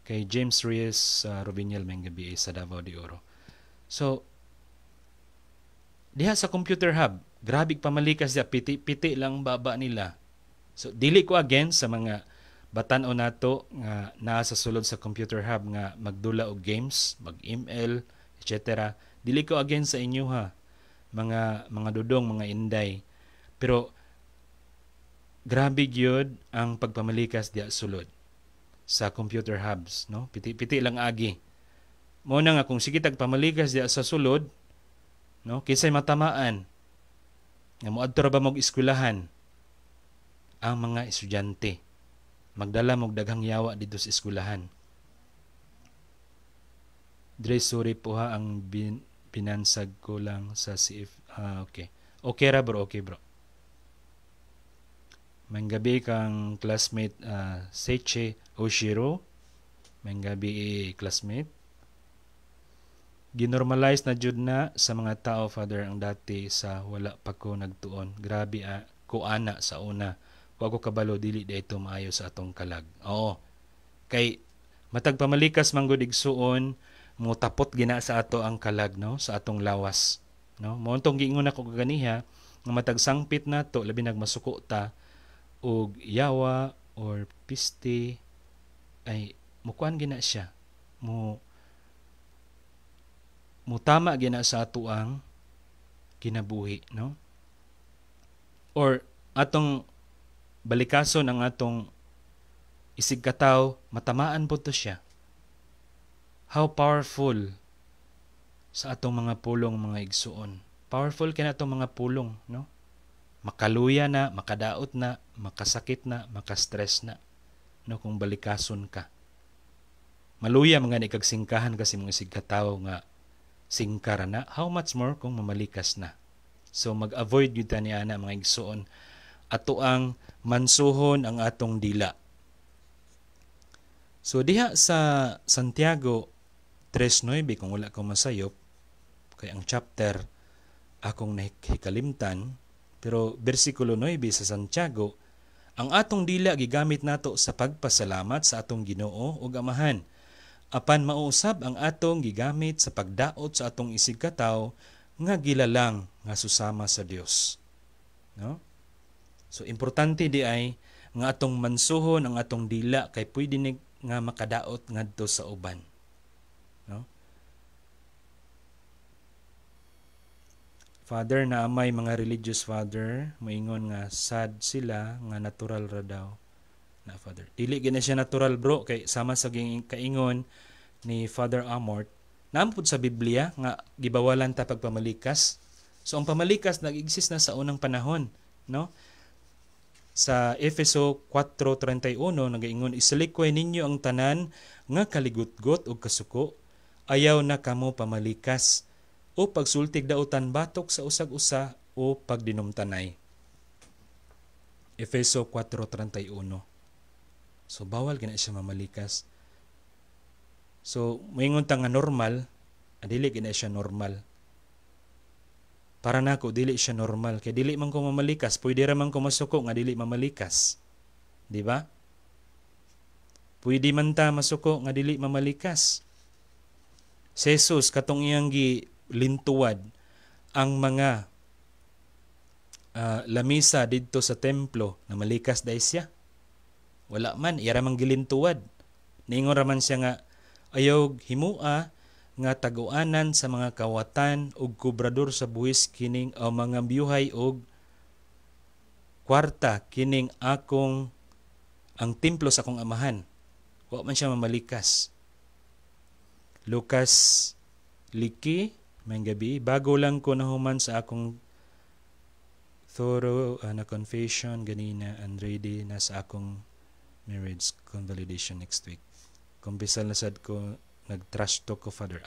Kay James Reyes Robinel, mayong gabi sa Davao de Oro. So, diha sa computer hub, grabe pamalikas diha, piti-piti lang baba nila. So, dili ko again sa mga batan-o nato nga naa sa sulod sa computer hub nga magdula og games, mag-email, etc. Dili ko again sa inyo ha, mga dudong, mga inday. Pero grabe gyud ang pagpamalikas diha sulod sa computer hubs, no? Piti-piti lang agi. Mo na nga kung sige tag pamalikas diha sa sulod, no? Kinsay matamaan nga moadto ra ba mog eskwelahan ang mga estudyante. Magdala mog daghang yawa dito sa eskwelahan. Dre sorry po ha ang pinansag ko lang sa CF. Okay. Okay ra bro, okay bro. Mayong gabi kang classmate Seiche Oshiro. Mayong gabi classmate. Ginormalize na jud na sa mga tao, Father, ang dati sa wala pa ko nagtuon. Grabe ko ana sa una. Wa ko kabalo dili dayto maayo sa atong kalag. Oo. Kay matag pamalikas manggod igsuon, mo tapot gina sa ato ang kalag, no, sa atong lawas, no. Mo untong giingon ako kaganiha nga matag sangpit nato labi nagmasuko ta og yawa or piste ay mukuan gina siya, mo tama gina sa ato ang kinabuhi, no, or atong balikason ang atong isig kataw, matamaan po to siya. How powerful sa atong mga pulong, mga igsuon. Powerful kina atong mga pulong, no? Makaluya na, makadaot na, makasakit na, makastress na, no, kung balikason ka. Maluya mga ni kag singkahan kasi mga isig kataw nga singkara na, how much more kung mamalikas na. So mag-avoid yun ta niya na mga igsuon. Ato ang mansuhon ang atong dila. So diha sa Santiago 3:9, kung wala ko masayop, kay ang chapter akong nahikalimtan, pero versikulo 9 sa Santiago, ang atong dila gigamit nato sa pagpasalamat sa atong Ginoo ug Amahan. Apan mauusab ang atong gigamit sa pagdaot sa atong isig kataw nga gilalang nga susama sa Dios. No? So importante di ay nga atong mansuhon ang atong dila kay pwede ni nga makadaot ngadto sa uban. No? Father, na may mga religious father moingon nga sad sila nga natural ra daw na Father. Dili gina siya natural bro kay sama sa kaingon ni Father Amort nampud sa Biblia nga gibawalan ta pagpamalikas. So ang pamalikas nag-exist na sa unang panahon, no? Sa Efeso 4:31 nagaingon, "Isalikway ninyo ang tanan nga kaligutgot ug kasuko, ayaw na kamo pamalikas o pagsultig dautan batok sa usag-usa o pagdinumtanay." Efeso 4:31. So bawal gina siya mamalikas. So moingon ta nga normal, dili gina siya normal. Para nako dili siya normal kay dili man ko mamalikas, pwede ra man ko masuko nga dili mamalikas. Di ba? Pwede man ta masuko nga dili mamalikas. Si Jesus katong iyang gilintuwad ang mga lamisa didto sa templo na malikas dai siya. Wala man, iya ra man gilintuwad. Niingon ra man siya nga ayaw himua nga taguanan sa mga kawatan ug kubrador sa buhis kining mga biyuhay ug kwarta kining akong ang templo sa akong amahan. Wa man siya mamalikas. Lucas Liki, may gabi. Bago lang ko nahuman sa akong thorough na confession ganina and ready na sa akong marriage convalidation next week. Kumpisal na sad ko nag-trash talk ko, Father.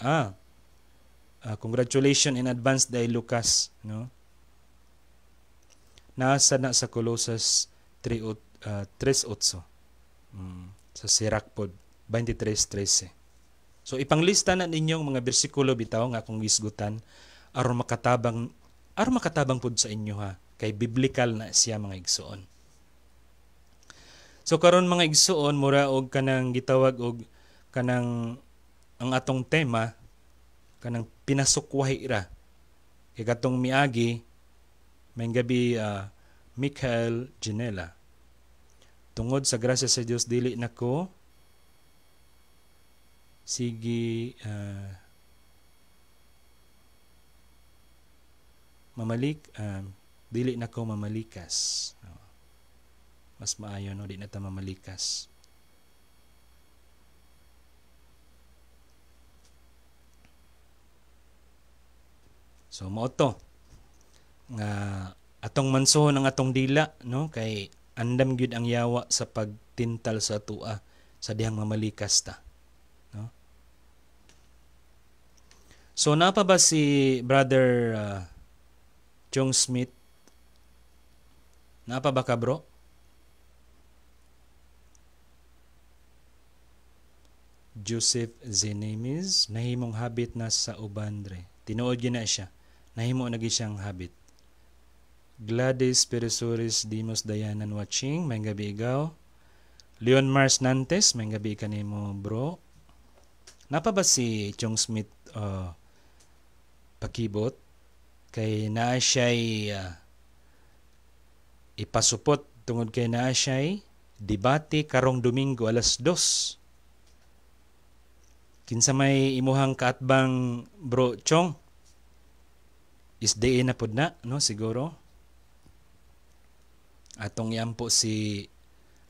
Congratulations in advance dahil Lucas, no? Nasa na sa Colossus 3:8. Sa Sirach pod 23:13. So ipanglista na ninyong mga bersikulo bitaw nga akong gisgutan aron makatabang pod sa inyo ha, kay biblical na siya mga igsoon. So karon mga igsoon, mura og kanang gitawag og kanang ang atong tema kanang pinasukwahi ra. Kay katong miagi may gabi Michael Ginela. Tungod sa grasya sa Dios dili nako sige dili nako mamalikas. Mas maayo no, di na ta mamalikas. So mao to nga atong mansuhon ang atong dila, no, kay andam gyud ang yawa sa pagtintal sa tua sa dihang mamalikas ta, no. So napa ba si Brother Chong Smith? Napa ba ka, bro? Joseph Zenemis, nahimong habit na sa ubandre. Tinuod gyud na siya. Nahimo na gyud siyang habit. Gladys Peresuris Dimos Dayanan watching, may gabi ikaw. Leon Mars Nantes, may gabi kanimo, bro. Napa ba si Chong Smith pakibot? Kay naa siya'y ipasupot tungod kay naa siya'y debate karong Domingo alas 2. Kinsa may imuhang kaatbang, bro Chong? Isday na pud na, no, siguro. Atong iampo si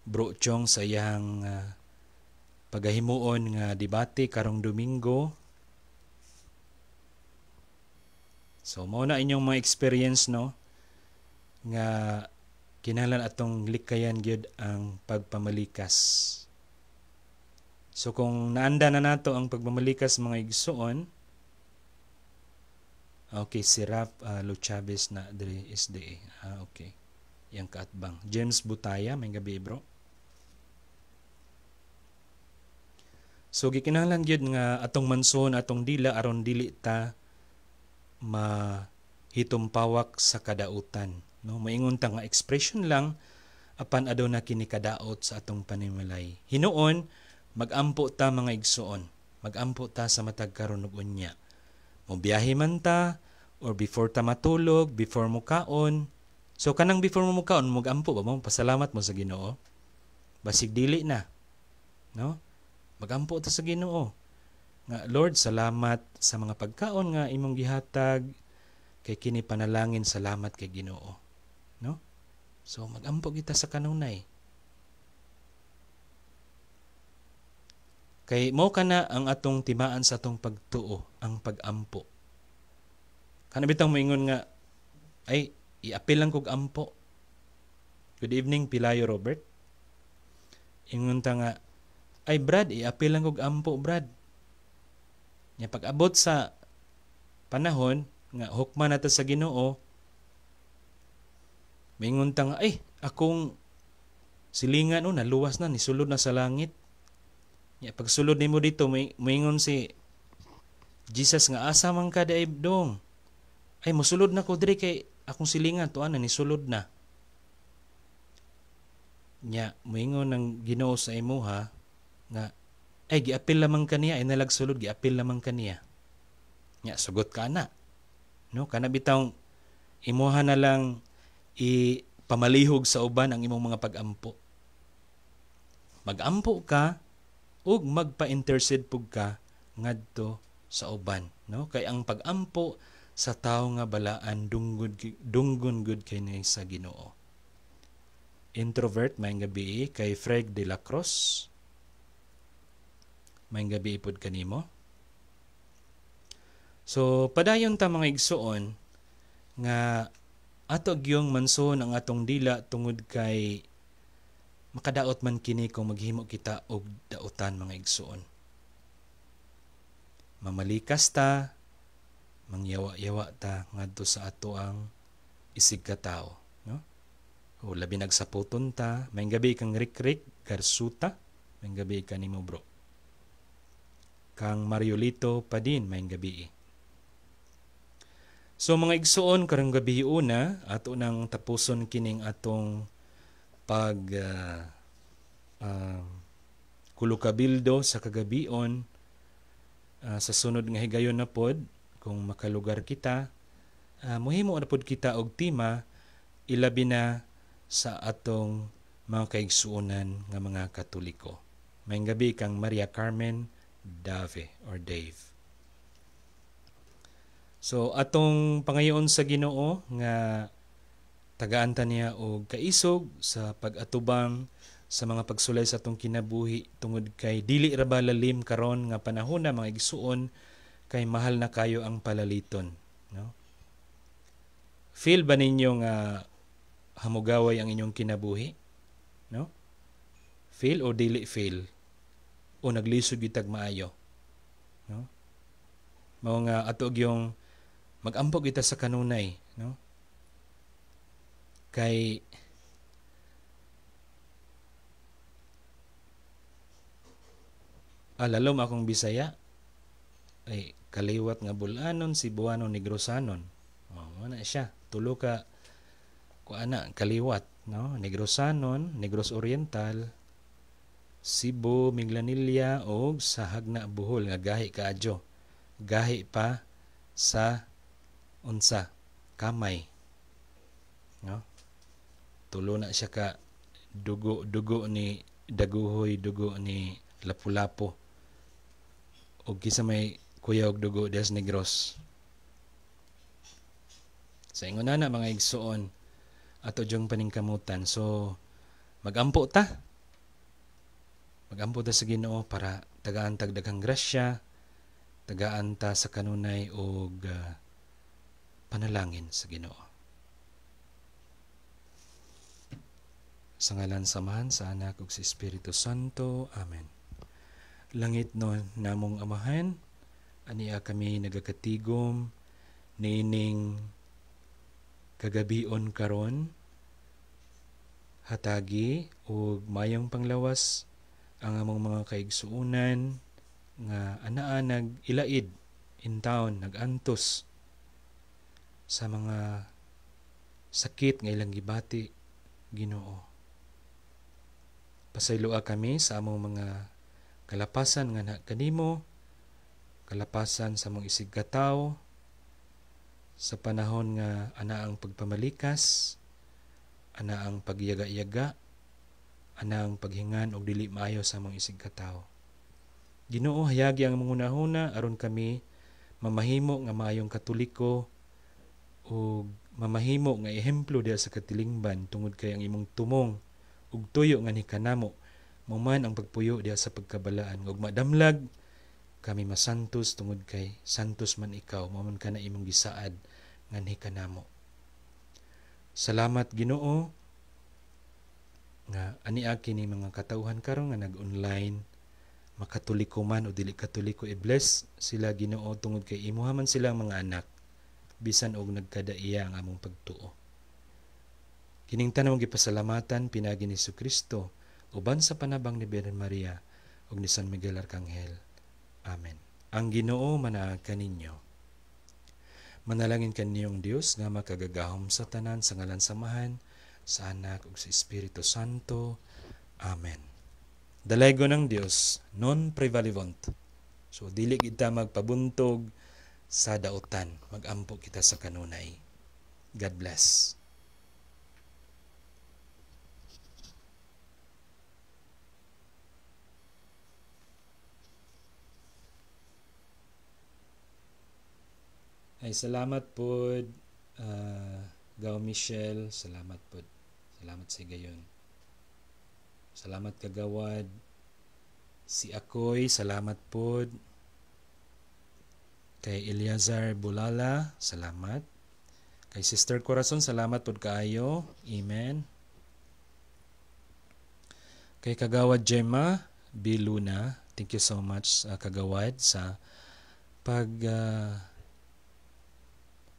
Bro Chong sa iyang pagahimuon nga debate karong Domingo. So mao na inyong mga experience, no, nga kinahanglan atong likayan gyud ang pagpamalikas. So kung naanda na nato ang pagmamalikas mga igsoon, okay, si Rap Luchavez na diri SDA. Okay. Yang kaatbang. James Butaya, may gabi, bro. So gikinahanglan gyud nga atong mansuhon atong dila aron dili ta mahitumpawak sa kadautan, no. Maingon ta nga expression lang apan aduna kini kadaot sa atong panimalay. Hinuon magampo ta mga igsoon. Magampo ta sa matag karon ug unya. Mobiyahe man ta or before ta matulog, before mo kaon. So kanang before mo kaon, magampo ba mo, pasalamat mo sa Ginoo. Basig dili na, no? Magampo ta sa Ginoo. Nga Lord, salamat sa mga pagkaon nga imong gihatag, kay kini panalangin, salamat kay Ginoo, no? So magampo kita sa kanunay. Kay mo kana ang atong timaan sa atong pagtuo, ang pagampo. Kana bitang moingon nga ay iapil lang kog ampo. Good evening, Pilayo Robert. Ingon ta nga ay Brad, iapil lang kog ampo, Brad. Nya pag-abot sa panahon nga hukman na ta sa Ginoo, moingon ta nga ay akong silingan naluwas na, nisulod na sa langit. Ya, pagsulod nimo dito, moingon si Jesus nga asa man ka daay dong. Ay mosulod na ko diri kay akong silingan tuan na nisulod na. Nya moingon ng Ginoo sa imuha nga ay giapil lamang kaniya, ay nalagsulod giapil lamang kaniya. Nya sugot ka na. No, kana bitawng imuha na lang ipamalihog sa uban ang imong mga pag-ampo. Mag-ampo ka ug magpa-intercede pug ka ngadto sa uban, no? Kay ang pag-ampo sa tao nga balaan dunggon gud kay ni sa Ginoo. Introvert may gabi kay Freg de la Cruz. May gabi pud kanimo. So padayon ta mga igsuon nga ato gyung manson ang atong dila tungod kay makadaot man kini kung maghimo kita og dautan mga igsuon. Mamalikas ta, mangyawa-yawa ta ngadto sa ato ang isig katawo, no? O labi nagsaputon ta, may gabi kang Rick Garsuta, may gabi ka nimo bro. Kang Mariolito pa din may gabi. So mga igsuon karong gabi una ato nang tapuson kining atong pag kulukabildo sa kagabion. Sa sunod nga higayon na pod kung makalugar kita, mohimo na pod kita og tema ilabi na sa atong mga kaigsuonan nga mga Katoliko. May gabi kang Maria Carmen Dave. So atong pangayoon sa Ginoo nga tagaan ta niya og kaisog sa pag-atubang sa mga pagsulay sa atong kinabuhi tungod kay dili ra ba lalim karon nga panahon na mga igsuon kay mahal na kayo ang palaliton, no? Feel ba ninyo nga hamugaway ang inyong kinabuhi, no? Feel o dili feel o naglisod gitag maayo, no? Mao nga ato gyung mag-ampog kita sa kanunay, no? Kay lalom akong Bisaya ay kaliwat nga Bulanon, Cebuanon, Negrosanon. Ano siya? Tulo ka kuana kaliwat, no? Negrosanon, Negros Oriental, Cebu, Minglanilla og sa Hagna Bohol nga gahi kaadyo. Gahi pa sa unsa? Kamay. No? Tulo na siya ka dugo ni Daguhoy, dugo ni Lapu-Lapu. O kisa may kuya og dugo des Negros. Sa ingon na mga igsuon ato jung paningkamutan. So magampo ta sa Ginoo para tagaan tag daghang grasya, tagaan ta sa kanunay og panalangin sa Ginoo. Sa ngalan samahan sa Anak ug sa Espiritu Santo. Amen. Langit no namong Amahan, ania kami nagakatigom nining kagabion karon, hatagi ug mayong panglawas ang among mga kaigsuonan nga anaa nag-ilaid in town, nagantos sa mga sakit nga ilang gibati, Ginoo. Pasayloa kami sa among mga kalapasan nga kanimo, kalapasan sa mong isig katawo, sa panahon nga ana ang pagpamalikas, ana ang pagyaga-yaga, ana ang paghingan og dili maayo sa mong isig katawo. Ginoo, hayagi ang mga hunahuna aron kami mamahimo nga maayong Katoliko ug mamahimo nga ehemplo diha sa katilingban tungod kay ang imong tumong ug tuyo nga ni kanamo mo man ang pagpuyo diha sa pagkabalaan ug madamlag kami masantos tungod kay santos man ikaw, mao man kana imong gisaad nganhi kanamo. Salamat Ginoo nga ania kini mga katawhan karon nga nag-online, makatoliko man o dili katoliko, i-bless sila Ginoo tungod kay imuha man silang mga anak bisan og nagkadaiya ang among pagtuo. Kining tanan gipasalamatan pinagi ni Jesucristo uban sa panabang ni Birhen Maria ug ni San Miguel Arcangel. Amen. Ang Ginoo manaag kaninyo. Manalangin kaniyong Dios nga makagagahom sa tanan sa ngalan samahan sa Anak ug sa Espiritu Santo. Amen. Dalaygo ng Dios non prevalevant. So dili kita magpabuntog sa dautan, magampo kita sa kanunay. God bless. Ay salamat po Gao Michelle, salamat po. Salamat sa gayon. Salamat kagawad. Si Akoy, salamat po. Kay Eliazar Bulala, salamat. Kay Sister Corazon, salamat pod kaayo. Amen. Kay Kagawad Gemma Biluna, thank you so much Kagawad sa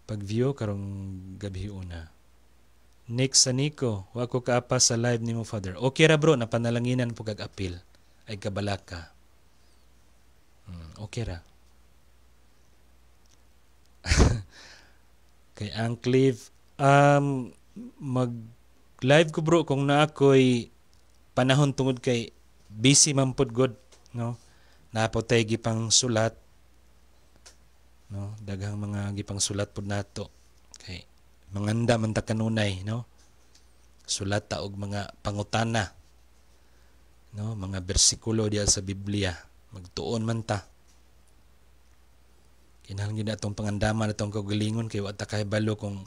pag-view karong gabi una. Nick Sanico, wa ko kaapa sa live nimo Father. Okay ra bro, napanalanginan po kag apil. Ay kabalaka. Okay ra. Kay Anclive, mag-live ko bro kung na ako'y panahon tungod kay busy man pod god, no? Napotay gipang sulat, no? Daghang mga gipang sulat pod nato. Kay manganda man ta kanunay, no? Sulat ta og mga pangutana, no? Mga bersikulo diya sa Biblia. Magtuon man ta. Kinahanglan gyud atong pangandaman atong kaugalingon kay wa ta kahibalo kung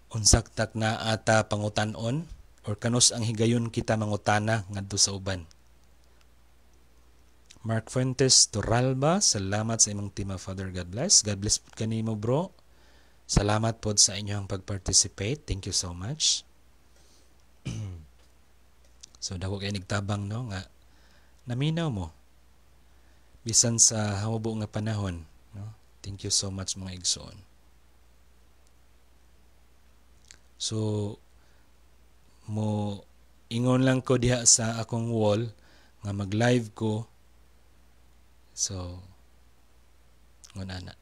unsak tak na ata pangutan-on or kanus ang higayon kita mangutana ngadto sa uban. Mark Fuentes Torralba, salamat sa imong tema Father. God bless. God bless po kanimo bro. Salamat po sa inyong pag-participate. Thank you so much. So dako kay nigtabang no nga naminaw mo bisan sa hamubo nga panahon, no? Thank you so much mga igsoon. So mo ingon lang ko diha sa akong wall nga mag-live ko. So nguna na.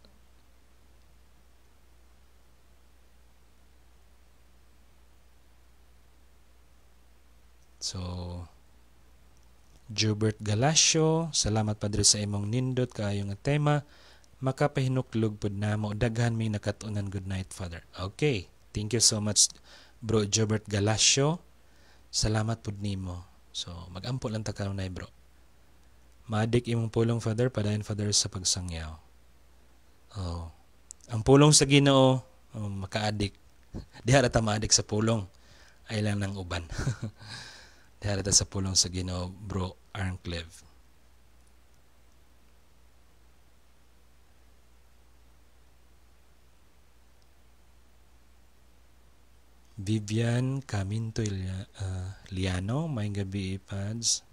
So Jubert Galasio, salamat Padre sa imong nindot kaayo nga tema. Makapahinuklog pod namo daghan may nakatunan. Good night Father. Okay, thank you so much bro Jubert Galasio. Salamat pod nimo. So magampo lang ta kanunay bro. Maadik imong pulong Father, padayon Father sa pagsangyaw. Oh. Ang pulong sa Ginoo makaadik. Diha ra ta maadik sa pulong. Ay lang ng uban. Diha ra ta sa pulong sa Ginoo bro Arncleve. Vivian Caminto Liano, may gabi pads.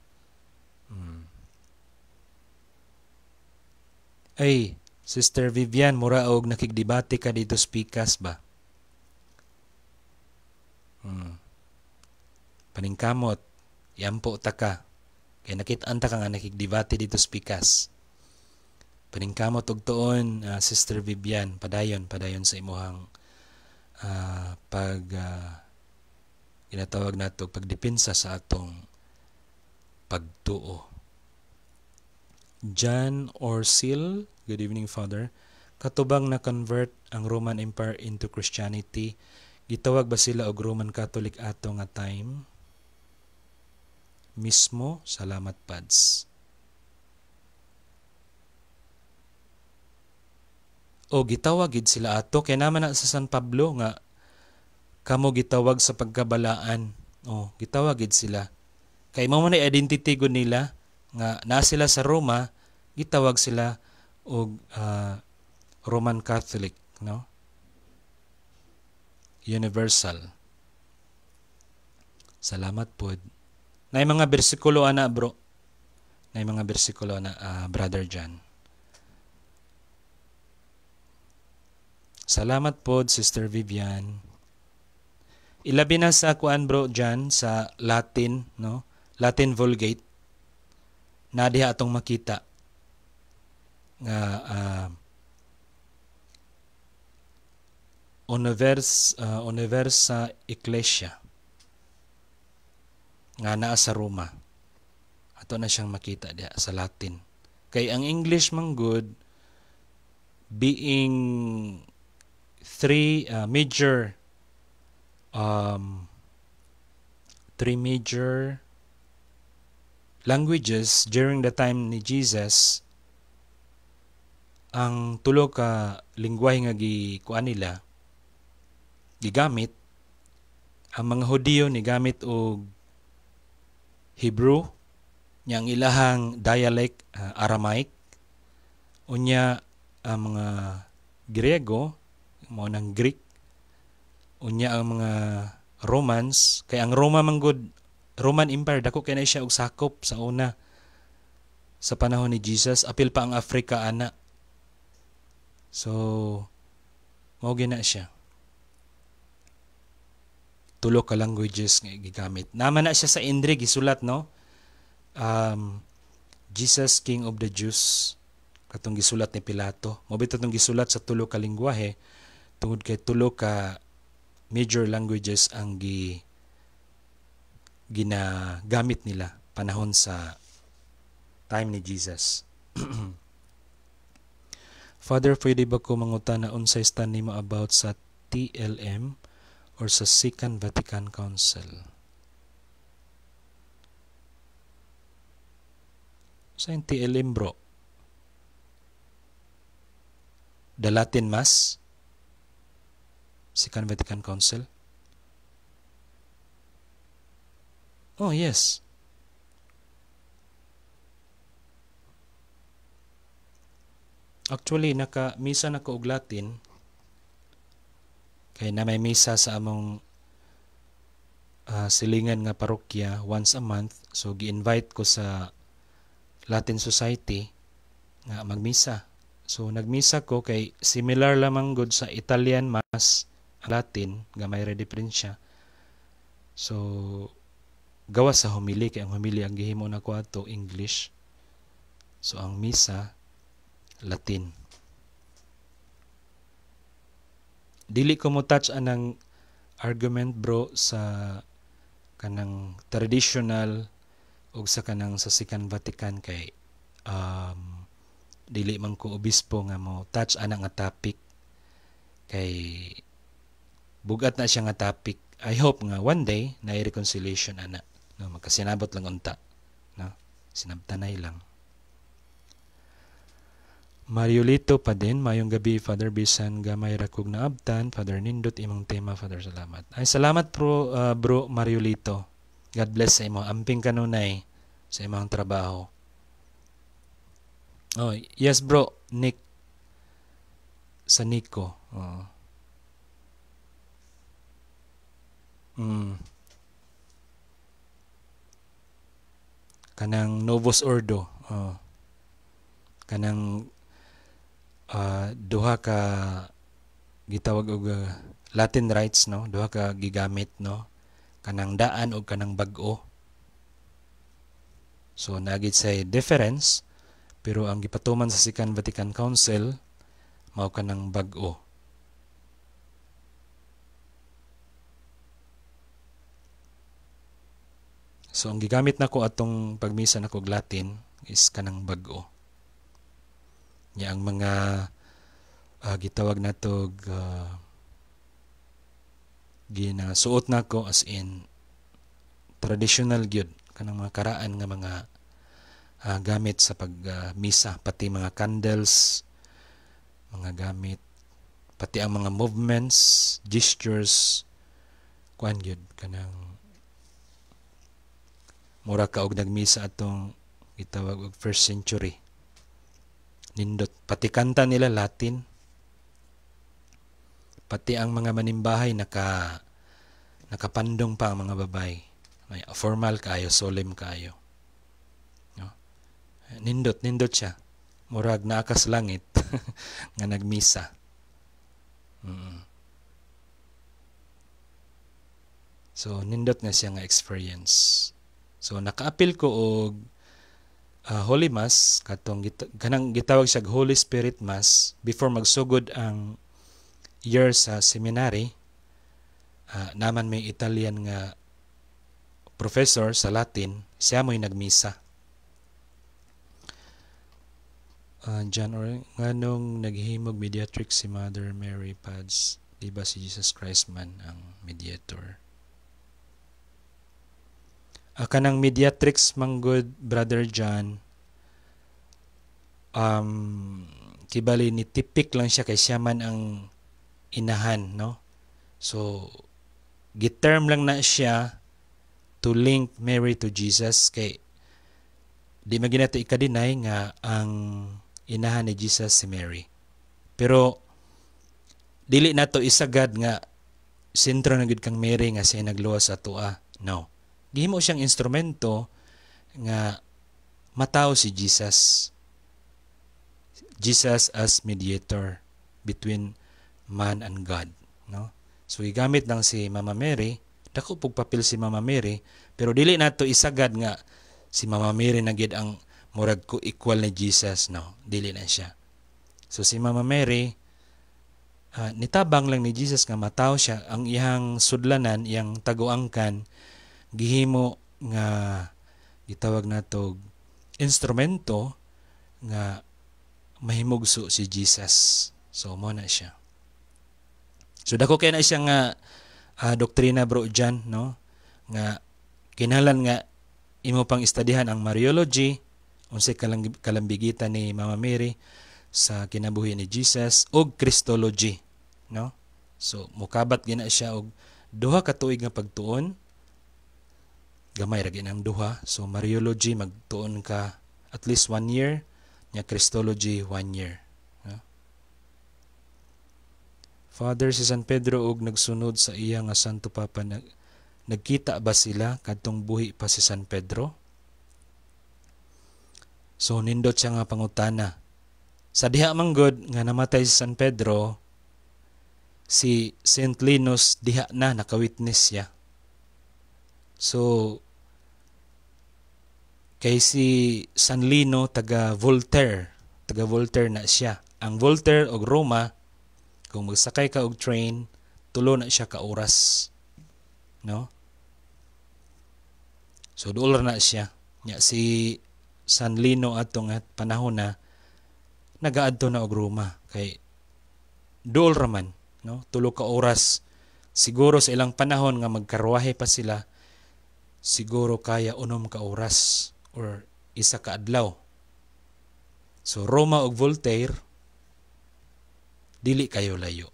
Ay, Sister Vivian, muraog nakigdebate ka dito speakas ba? Paningkamot, yampo ta ka. Kaya nakitaan ta ka nga nakigdebate dito speakas. Paningkamot og tuon, Sister Vivian, padayon sa imuhang ginatawag nato pagdepensa sa atong pagtuo. John Orsil, good evening Father. Katubang na convert ang Roman Empire into Christianity, gitawag ba sila og Roman Catholic ato nga time? Mismo, salamat pads. O gitawag gid sila ato kay naman na sa San Pablo nga kamo gitawag sa pagkabalaan. O gitawag gid sila. Kay mao man identity gud nila nga naa sila sa Roma, gitawag sila og Roman Catholic, no? Universal. Salamat pod. Nay mga bersikulo ana bro. Nay mga bersikulo na Brother John. Salamat po, Sister Vivian. Ilabi na sa kuan bro Jan sa Latin, no? Latin Vulgate. Na diha atong makita nga Universa Ecclesia nga naa sa Roma. Ato na siyang makita diha sa Latin. Kay ang English man good being three major languages during the time ni Jesus. Ang tulo ka lingwahe nga gikuan nila gigamit, ang mga Hudiyo ni gamit og Hebrew, yang ilahang dialect Aramaic, unya ang mga Griego, mao nang Greek, unya ang mga Romans, kay ang Roman Empire dako kay na siya og sakop sa una sa panahon ni Jesus, apil pa ang Africa ana. So mao gina siya. Tulo ka languages nga gigamit. Naman na siya sa Indre gisulat, no? Jesus King of the Jews, katong gisulat ni Pilato. Mao bitaw tong gisulat sa tulo ka lengguwahe tungod kay tulo ka major languages ang ginagamit nila panahon sa time ni Jesus. Father, pwede ba ko mangutan na unsay stand nimo about sa TLM or sa Second Vatican Council? Sa TLM, bro? The Latin Mass? Second Vatican Council? Oh, yes. Actually, naka-misa na ko og Latin. Kaya na may misa sa among silingan nga parokya once a month. So, gi-invite ko sa Latin Society nga magmisa. So, nagmisa ko kay similar lamang gud sa Italian Mass, Latin, nga may diferensya. So, gawas sa homily, kay ang homily ang gihimo na ko ato English. So, ang misa, Latin. Dili ko mo touch anang argument, bro, sa kanang traditional o sa kanang sa Second Vatican kay dili man ko obispo nga mo touch ana nga topic kay bugat na siya nga topic. I hope nga one day na reconciliation ana, no, magkasinabot lang unta, no, sinabtanay lang. Mariolito pa din, mayong gabi, Father, bisan gamay ra kog naabtan, Father, nindot imong tema, Father, salamat. Ay, salamat bro Mariolito. God bless sa imo. Amping kanunay sa imong trabaho. Oh, yes bro, Nick. Sa Nico. Oh. Kanang Novus Ordo. Oh. Kanang duha ka gitawag og Latin rites, no? Duha ka gigamit, no? Kanang daan o kanang bag-o. So, nagit say difference, pero ang gipatuman sa Second Vatican Council, mao kanang bag-o. So, ang gigamit nako atong pagmisa nako og Latin is kanang bag-o. Nya ang mga gitawag nato ginasuot nako as in traditional gyud kanang mga karaan nga mga gamit sa pagmisa, pati mga candles, mga gamit, pati ang mga movements, gestures, kuan gyud kanang mura ka og nagmisa atong gitawag og first century. Nindot, pati kanta nila Latin, pati ang mga manimbahay nakapandong pa ang mga babay. May formal kayo, solemn kayo. No? Nindot siya. Murag naakas langit nga nagmisa. So, nindot nga siya nga experience. So, nakaapil ko og Holy Mass, kanang gitawag siya Holy Spirit Mass, before magsugod ang year sa seminary. Naman may Italian nga professor sa Latin, siya mo'y nagmisa. John, nganong naghihimog mediatrix si Mother Mary Pads, di ba si Jesus Christ man ang mediator? Kanang mediatrix manggod, Brother John, kibali ni tipik lang siya kay siya man ang inahan, no? So, giterm lang na siya to link Mary to Jesus kay di maginato ikadinay nga ang inahan ni Jesus si Mary. Pero dili nato isagad nga sentro na gid kang Mary nga siya nagluwas sa tua. No. Gihimo siyang instrumento nga mataw si Jesus. Jesus as mediator between man and God, no? So gigamit lang si Mama Mary, dako pug papel si Mama Mary, pero dili nato isagad nga si Mama Mary na gid ang murag ko equal ni Jesus, no? Dili na siya. So si Mama Mary nitabang lang ni Jesus nga mataw siya, ang iyang sudlanan, iyang taguangkan gihimo nga gitawag nato instrumento nga mahimugso si Jesus. So mo na siya. So dako kay na siya nga doktrina bro Jan, no? Nga kinahanglan nga imo pang istadihan ang Mariology, unsay kalambigitan ni Mama Mary sa kinabuhi ni Jesus, og Christology, no? So mokabat gina siya og duha ka tuig nga pagtuon. Gamay ra gid ang duha. So Mariology magtuon ka at least 1 year, nya Christology 1 year. No? Father, si San Pedro og nagsunod sa iya nga Santo Papa, nagkita ba sila kadtong buhi pa si San Pedro? So nindot siya nga pangutana. Sa diha manggod nga namatay si San Pedro, si Saint Linus diha na nakawitness siya. So kay si San Lino taga Voltaire na siya. Ang Voltaire og Roma, kung magsakay ka og train, tulo na siya ka oras. No? So duol na siya. Nya si San Lino atong panahon na nagaadto na og Roma kay duol ra man, no? Tulo ka oras. Siguro sa ilang panahon nga magkarwahe pa sila, siguro kaya 6 ka oras or 1 ka adlaw. So Roma ug Voltaire dili kayo layo.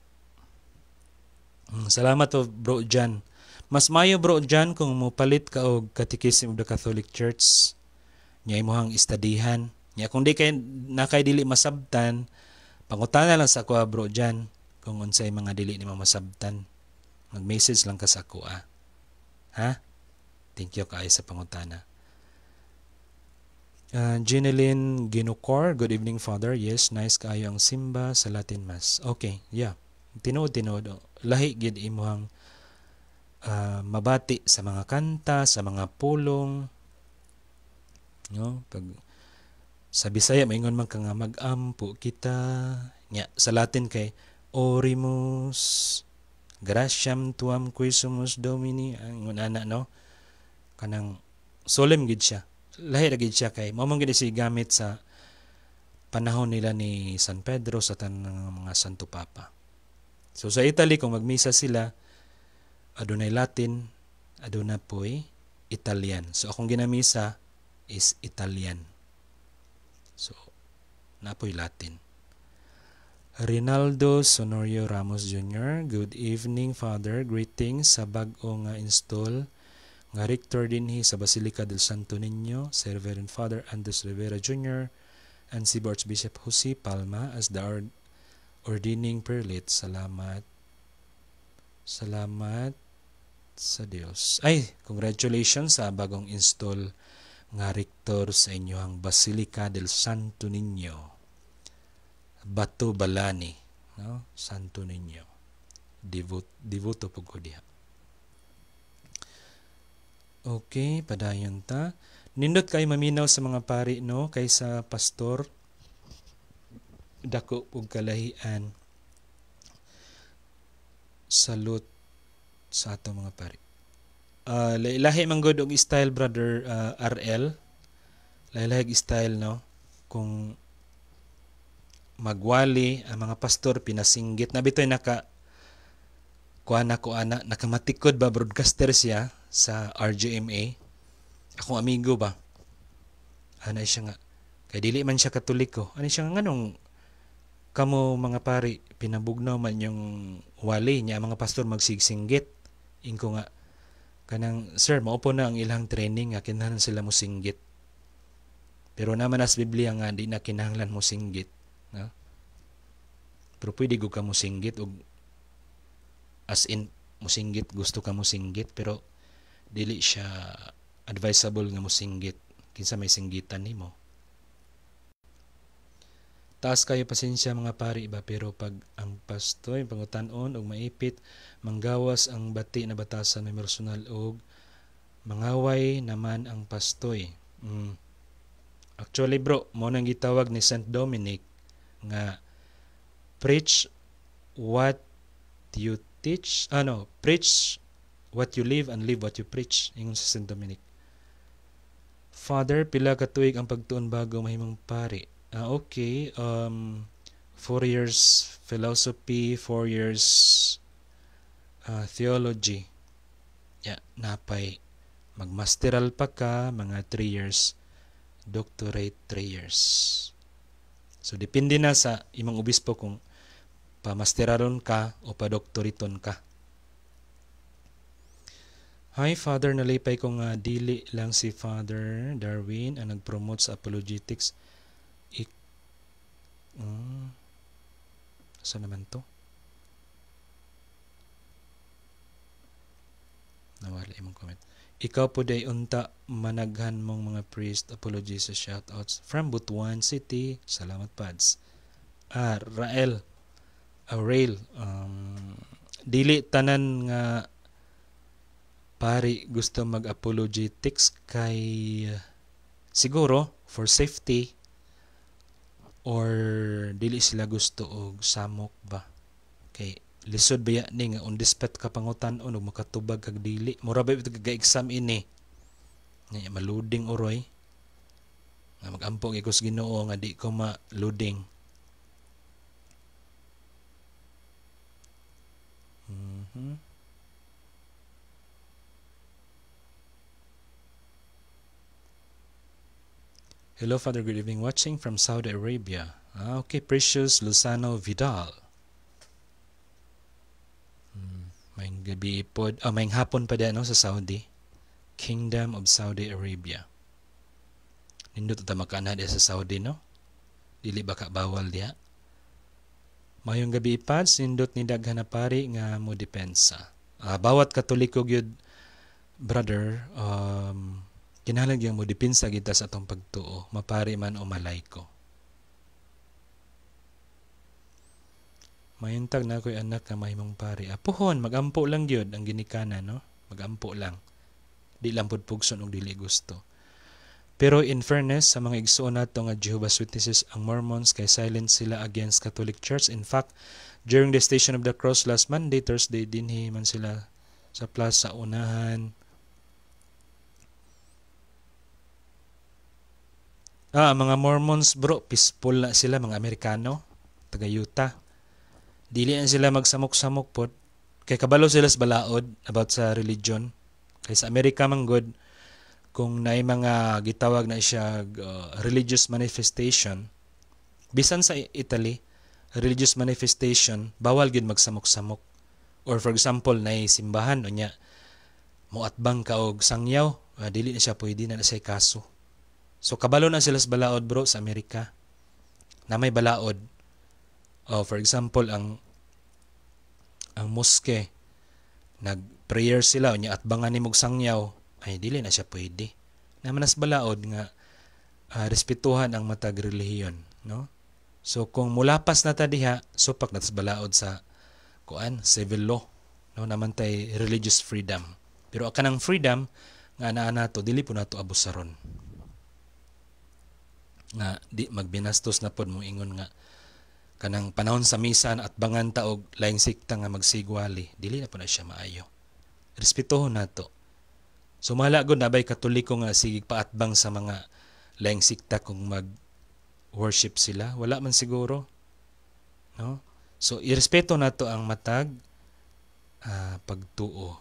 Salamat to bro Jan. Mas mayo bro Jan kung mopalit ka og Catechism of the Catholic Church, nya imong istadihan. Nya kung di kay nakay dili masabtan, pangutana lang sa ako bro Jan kung unsay mga dili nimo masabtan. Mag-message lang ka sa ako Ha? Thank you kaayo sa pangutana. Jeneline Ginocor, good evening Father. Yes, nice kaayo ang simba sa Latin Mass. Okay, yeah. Tinuod. Lahi gid imong mabati sa mga kanta, sa mga pulong. No? Pag sa Bisaya maingon man ka nga mag-ampo kita. Nya sa Latin kay Orimus Gratiam tuam qui sumus Domini, ang ana no. Kanang solemn gid siya. Lahi ra gid siya kay mao man gid si gamit sa panahon nila ni San Pedro sa tanang mga Santo Papa. So sa Italy kung magmisa sila, adunay Latin, aduna po'y Italian. So akong ginamisa is Italian. So napoy Latin. Rinaldo Sonorio Ramos Jr. Good evening Father. Greetings sa bag-o nga install nga rector dinhi sa Basilica del Santo Niño, Sir Reverend Father Andres Rivera Jr. and si Archbishop Jose Palma as the ordaining prelate. Salamat sa Dios. Ay, congratulations sa bagong install nga rector sa inyong Basilica del Santo Niño. Bato Balani, no? Santo Niño. Devoto po ko diha. Okay, padayon ta. Nindot kay maminaw sa mga pari, no? Kaysa pastor, dako og kalahian. Salute sa ato mga pari. Lahi man gud og style brother RL. Lahi style, no? Kung magwali ang mga pastor pinasinggit na bitoy nakamatikod ba broadcaster siya sa RGMA. Akong amigo ba, ana siya nga kay dili man siya Katoliko, ano siya nga nganong kamo mga pari pinabugnaw man yung wali niya mga pastor magsigsinggit. Ingko nga kanang sir maupo na ang ilang training nga kinahanglan sila mo singgit, pero naman as Biblia nga di na kinahanglan mo singgit, no? Pero pwede go ka musinggit og as in musinggit gusto ka musinggit pero dili siya advisable nga musinggit kinsa may singgitan nimo. Taas kayo pasensya mga pari ba, pero pag ang pastoy pangutan-on og maipit, manggawas ang bati na batasan may personal og mangaway naman ang pastoy. Actually bro, mo nang gitawag ni Saint Dominic nga preach what you teach, preach what you live and live what you preach, ingon sa Saint Dominic. Father, pila ka tuig ang pagtuon bago mahimong pari? Okay, 4 years philosophy, 4 years theology. Napay magmasteral pa ka, mga 3 years, doctorate 3 years. So depende na sa imong obispo kung pamasteraron ka o padoktoriton ka. Hi Father, nalipay ko nga dili lang si Father Darwin ang nag-promote sa apologetics. Saan naman to? Nawala imong comment. Ikaw po day unta managhan mong mga priest apology sa shoutouts from Butuan City. Salamat pads. Rael Aurel, dili tanan nga pari gusto mag-apologetics kay siguro for safety or dili sila gusto og samok ba. Kay lisod ba ni nga on the spot ka pangutan-on og makatubag kag dili. Mura ba ito kag-exam ini? Nga maluding oroy. Nga mag-ampong ikos Ginoo nga di ko ma-loading. Hello Father, good evening. Watching from Saudi Arabia. Okay, Precious Luzano Vidal. May gabi po, may hapon pa din sa Saudi. Kingdom of Saudi Arabia. Nindot ta makana di sa Saudi, no? Dili baka bawal diha. Mayong gabi pads, nindot ni daghan na pari nga mo depensa. Bawat Katoliko gyud brother, kinahanglan gyud mo depensa kita sa atong pagtuo, mapari man o malayko. Mayuntag na ako'y anak nga mahimong pari. Puhon, magampo lang gyud ang ginikanan, no? Magampo lang. Di lang pud pugson og dili gusto. Pero in fairness sa mga igsoon nato nga Jehovah's Witnesses, ang Mormons kay silent sila against Catholic Church. In fact, during the Station of the Cross last Monday, Thursday, dinhi man sila sa plaza unahan. Mga Mormons bro, peaceful na sila, mga Amerikano, taga Utah. Dili na sila magsamok-samok pod. Kay kabalo sila sa balaod about sa religion. Kay sa Amerika man good, kung naay mga gitawag na siya religious manifestation, bisan sa Italy, religious manifestation, bawal gyud magsamok-samok. Or for example, naay simbahan o nya, muatbang ka og sangyaw, dili na siya pwede na siya kaso. So kabalo na sila sa balaod bro sa Amerika. Na may balaod. For example, ang moske, nag-prayer sila, o niya atbangan ni mong sangyaw, ay dili na siya pwede. Naman nas balaod nga respetuhan ang matag relihiyon, no? So kung mulapas na ta diha, supak na sa balaod sa civil law, no? Naman tay religious freedom. Pero kanang freedom nga naa nato dili po nato abusaron. Nga di magbinastos na pod mo ingon nga kanang panahon sa misa at bangan ta og laing sikta nga magsigwali, dili na po na siya maayo. Respetuhon nato. So malagod nabay Katoliko nga sigig paatbang sa mga laing sikta kung mag-worship sila, wala man siguro. No? So irespeto nato ang matag pagtuo.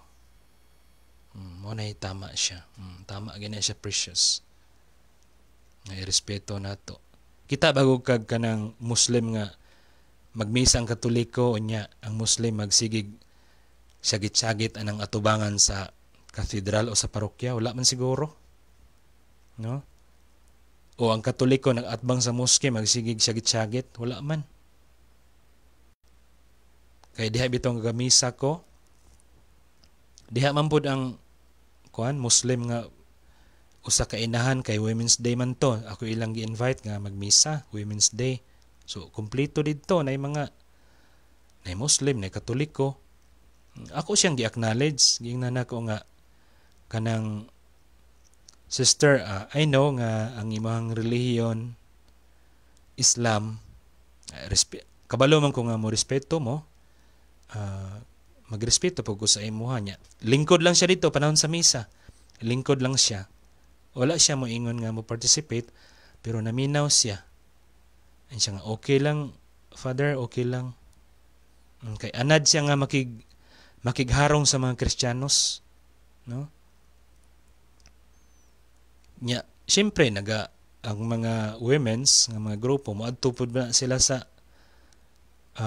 Mo na tama siya. Tama gina siya, Precious. Nga irespeto nato. Kita bago kag kanang Muslim nga magmisa ang Katoliko unya ang Muslim magsigig sagit-sagit anang atubangan sa katedral o sa parokya, wala man siguro, no? O ang Katoliko nag-atbang sa moske magsigig sagit-sagit, wala man. Kay diha bitong gamisa ko. Diha man pud ang Muslim nga usa ka inahan kay Women's Day man to. Ako ilang gi-invite nga magmisa Women's Day. So kumpleto didto na mga na Muslim, na Katoliko. Ako siyang gi-acknowledge, giingnan nako nga kanang sister, I know nga ang imong relihiyon Islam, kabalo man ko nga mo respeto mo, magrespeto po ko sa imuha niya. Lingkod lang siya dito panahon sa misa. Lingkod lang siya. Wala siya mo ingon nga mo participate, pero naminaw siya. Ay siya nga, okay lang, Father, okay lang. Kay anad siya nga makigharong sa mga Kristiyanos, no? Nya, siyempre ang mga women's nga mga grupo moadto pud na sila sa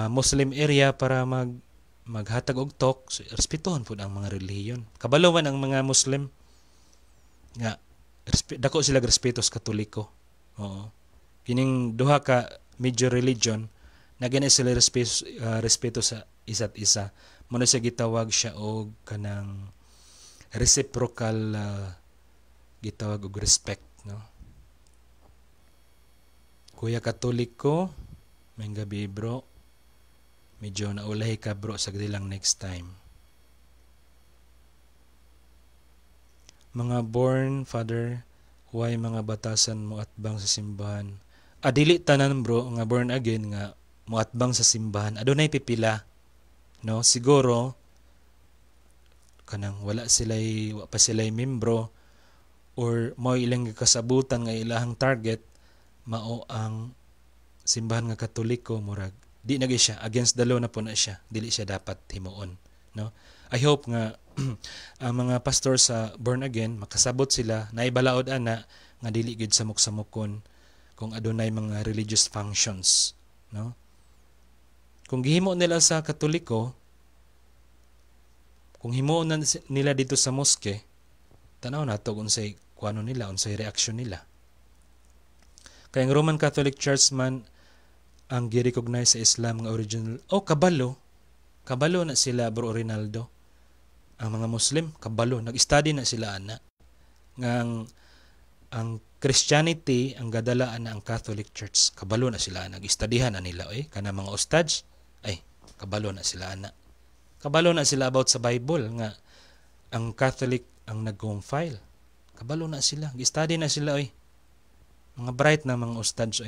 Muslim area para maghatag og talk. So, respetuhon pud ang mga relihiyon. Kabalo man ang mga Muslim nga dako sila respeto sa Katoliko. Oo. Kining duha ka major religion na gani sila respeto sa isa't isa. Muna siya gitawag siya og kanang reciprocal gitawag og respect, no? Kuya Katoliko, may gabi bro. Medyo naulahi ka bro, sagdi lang next time. Mga born, Father, why mga batasan mo atbang sa simbahan? Dili tanan bro, nga born again nga moatbang sa simbahan. Adunay pipila, no? Siguro kanang wa pa sila'y membro or mao ilang kasabutan nga ilahang target mao ang simbahan nga Katoliko, murag di na siya against the law na po na siya, dili siya dapat himuon, no? I hope nga ang mga pastor sa born again makasabot sila naibalaod ana nga dili gid samok-samokon kung adunay mga religious functions, no? Kung gihimo nila sa Katoliko, kung himuon na nila dito sa moske, tanaw nato unsay kuano nila, unsay reaksyon nila. Kaya ang Roman Catholic Church man ang gi-recognize sa Islam nga original. Kabalo na sila bro Rinaldo. Ang mga Muslim, kabalo, nag-study na sila ana. Nga ang Christianity ang gadalaan na ang Catholic Church. Kabalo na sila, nag-studyhan na nila kana mga ustads. Kabalo na sila ana. Kabalo na sila about sa Bible nga ang Catholic ang nag-compile. Kabalo na sila, gi-study na sila Mga bright na mga ustads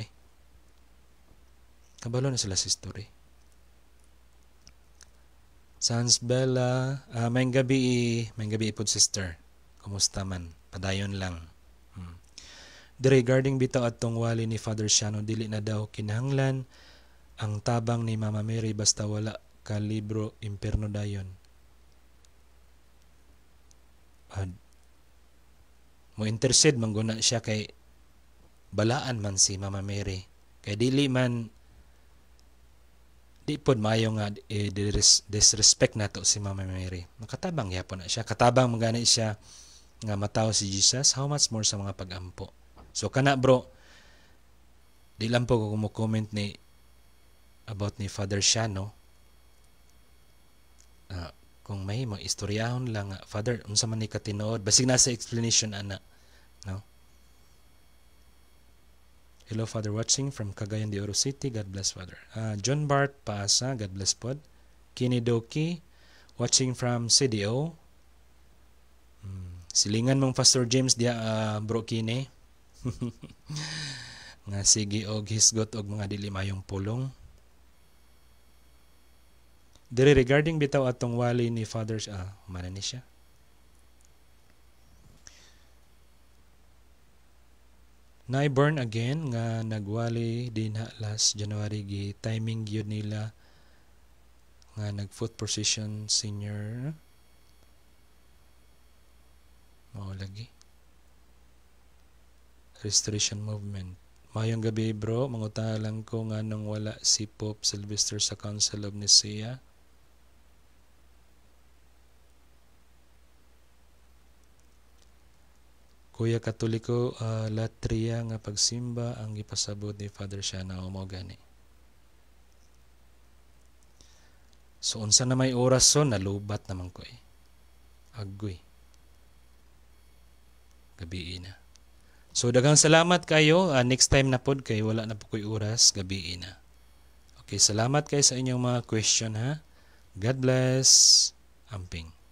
kabalo na sila sa history. Sans Bella, may gabi ipod sister. Kumusta man? Padayon lang. Regarding bitaw atong wali ni Father Shano, dili na daw kinahanglan ang tabang ni Mama Mary basta wala ka libro imperno dayon. Mo intercede mangguna siya kay balaan man si Mama Mary. Kay di pod maayo nga disrespect nato si Mama Mary. Makatabang yapon na siya. Katabang magani siya nga mataw si Jesus. How much more sa mga pag-ampo. So kana bro, di lang po ko comment about ni Father Shano. Kung may mo istoryahon lang Father, unsa man ni katinuod, basig na sa explanation ana, no? Hello, Father, watching from Cagayan de Oro City. God bless, Father. John Bart Paasa, God bless pod. Kinidoki, watching from CDO. Silingan mong Pastor James dia, bro Kine. Nga sige og hisgot og mga dili mayong pulong. Dire regarding bitaw atong wali ni Father, mana ni siya. Na born again nga nagwali din last January gi timing gyud nila nga nag foot procession senior mao lagi restoration movement. Mayong gabi bro, mangutana lang ko nga nung wala si Pope Sylvester sa Council of Nicaea. Kuya Katoliko, latria nga pagsimba ang ipasabot ni Father Shana o mo gani. So unsa na may oras so nalubat naman ko eh. Agoy. Gabi na. So daghang salamat kayo. Next time na pod kay wala na po ko'y oras, gabi na. Okay, salamat kayo sa inyong mga question ha. God bless. Amping.